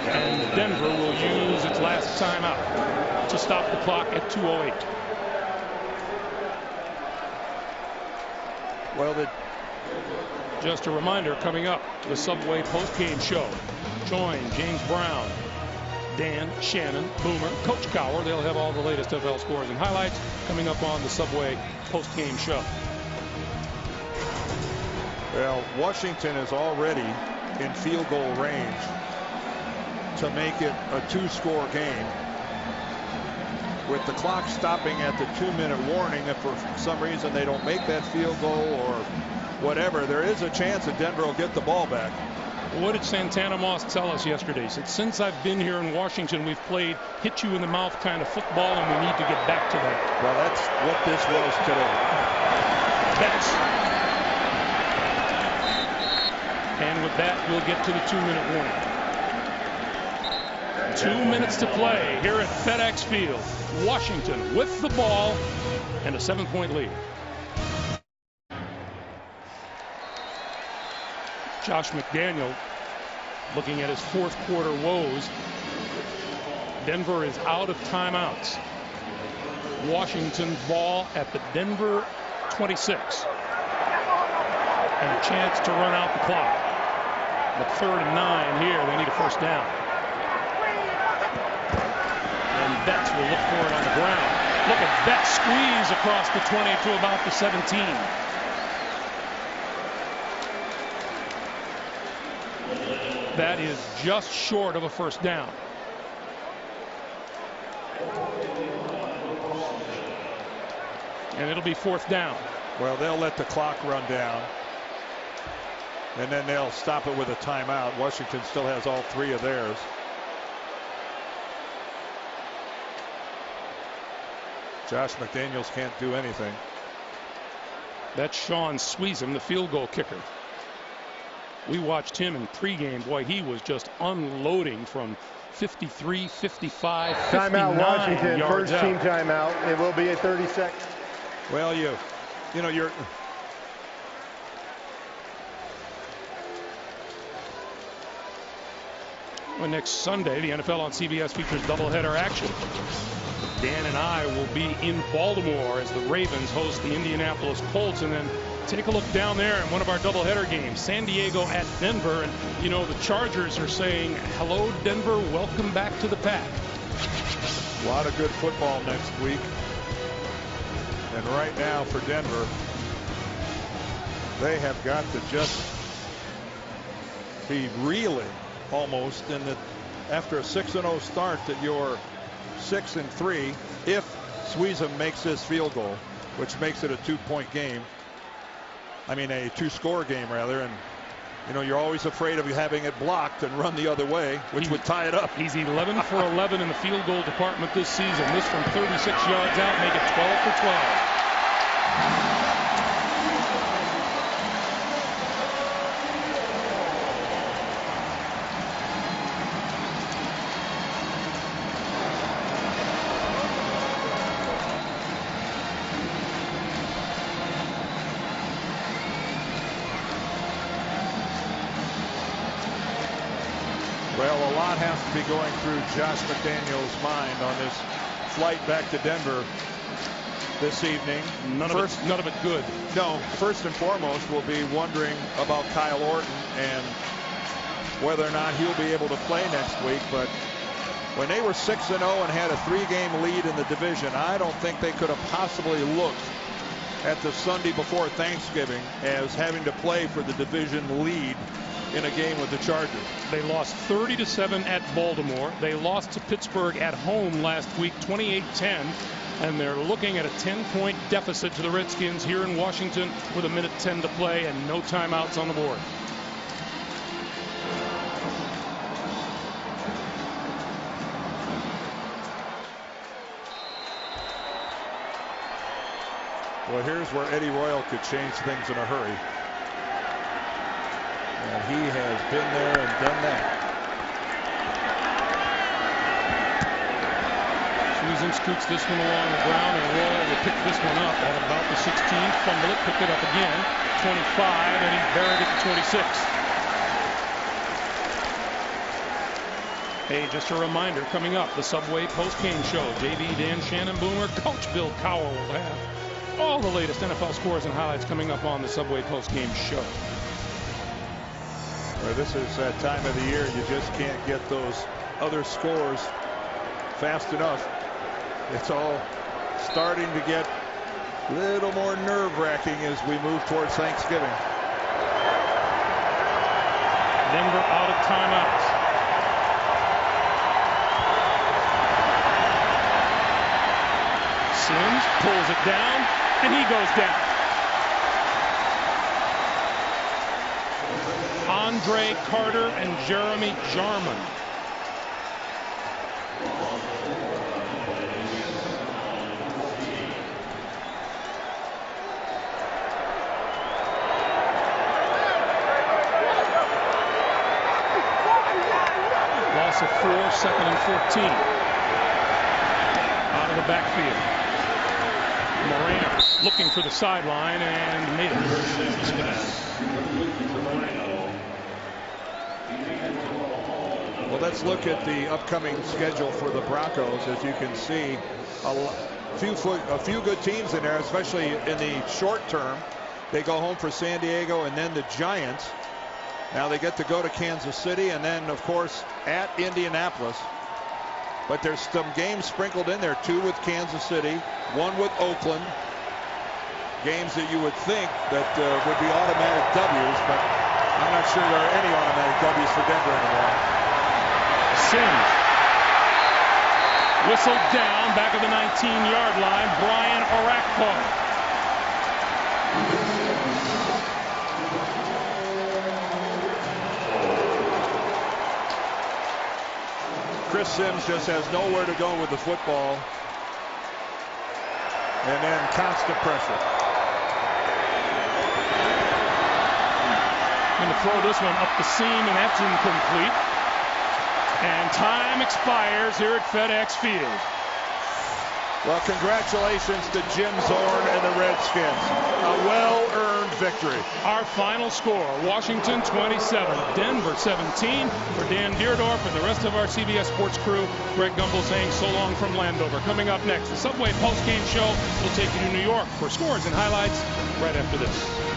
And Denver will use its last timeout to stop the clock at 2:08. Well, just a reminder, coming up, the Subway postgame show. Join James Brown, Dan, Shannon, Boomer, Coach Cowher. They'll have all the latest FL scores and highlights coming up on the Subway postgame show. Well, Washington is already in field goal range to make it a 2-score game. With the clock stopping at the 2-minute warning, if for some reason they don't make that field goal or whatever, there is a chance that Denver will get the ball back. What did Santana Moss tell us yesterday? He said, since I've been here in Washington, we've played hit you in the mouth kind of football, and we need to get back to that. Well, that's what this was today. Betts. And with that, we'll get to the 2-minute warning. 2 minutes to play here at FedEx Field. Washington with the ball and a 7-point lead. Josh McDaniel looking at his 4th quarter woes. Denver is out of timeouts. Washington ball at the Denver 26. And a chance to run out the clock. But 3rd and 9 here. They need a first down. And Betts will look for it on the ground. Look at Betts squeeze across the 20 to about the 17. That is just short of a first down. And it'll be 4th down. Well, they'll let the clock run down. And then they'll stop it with a timeout. Washington still has all 3 of theirs. Josh McDaniels can't do anything. That's Sean Sweezum, the field goal kicker. We watched him in pregame. Boy, he was just unloading from 53, 55, 59 timeout Washington, yards first out. team timeout. It will be a 30-second. Well, you know, you're. Well, next Sunday, the NFL on CBS features doubleheader action. Dan and I will be in Baltimore as the Ravens host the Indianapolis Colts, and then take a look down there in one of our doubleheader games, San Diego at Denver. And you know, the Chargers are saying, hello Denver, welcome back to the pack. A lot of good football next week. And right now for Denver, they have got to just be reeling almost in that after a 6-0 start that you're 6-3 if Sweezum makes this field goal, which makes it a 2-point game. I mean, a 2-score game rather. And you know, you're always afraid of having it blocked and run the other way, which would tie it up. He's 11 for 11 in the field goal department this season. This from 36 yards out, make it 12 for 12. lot has to be going through Josh McDaniel's mind on this flight back to Denver this evening. None of it good. No, first and foremost, we'll be wondering about Kyle Orton and whether or not he'll be able to play next week. But when they were 6-0 and had a 3-game lead in the division, I don't think they could have possibly looked at the Sunday before Thanksgiving as having to play for the division lead in a game with the Chargers. They lost 30-7 at Baltimore. They lost to Pittsburgh at home last week, 28-10. And they're looking at a 10-point deficit to the Redskins here in Washington with 1:10 to play and no timeouts on the board. Well, here's where Eddie Royal could change things in a hurry. And he has been there and done that. Susan scoots this one along the ground, and Royal will pick this one up at about the 16, fumble it, pick it up again, 25, and he buried it to 26. Hey, just a reminder, coming up, the Subway post-game show. JB, Dan Shannon Boomer, Coach Bill Cowher will have all the latest NFL scores and highlights coming up on the Subway post-game show. Well, this is that time of the year you just can't get those other scores fast enough. It's all starting to get a little more nerve-wracking as we move towards Thanksgiving. Denver out of timeouts. Sims pulls it down, and he goes down. Andre Carter and Jeremy Jarman. Loss of 4, 2nd and 14. Out of the backfield. Moreno looking for the sideline and made it. Well, let's look at the upcoming schedule for the Broncos. As you can see, a few good teams in there, especially in the short term. They go home for San Diego and then the Giants. Now they get to go to Kansas City and then, of course, at Indianapolis. But there's some games sprinkled in there, 2 with Kansas City, 1 with Oakland. Games that you would think that would be automatic W's, but I'm not sure there are any automatic W's for Denver anymore. Sims whistled down back of the 19-yard line. Brian Orakpo. Chris Sims just has nowhere to go with the football. And then constant pressure. Going to throw this one up the seam, and that's incomplete. And time expires here at FedEx Field. Well, congratulations to Jim Zorn and the Redskins. A well-earned victory. Our final score, Washington 27, Denver 17. For Dan Deerdorf and the rest of our CBS Sports crew, Greg Gumbel saying so long from Landover. Coming up next, the Subway postgame show will take you to New York for scores and highlights right after this.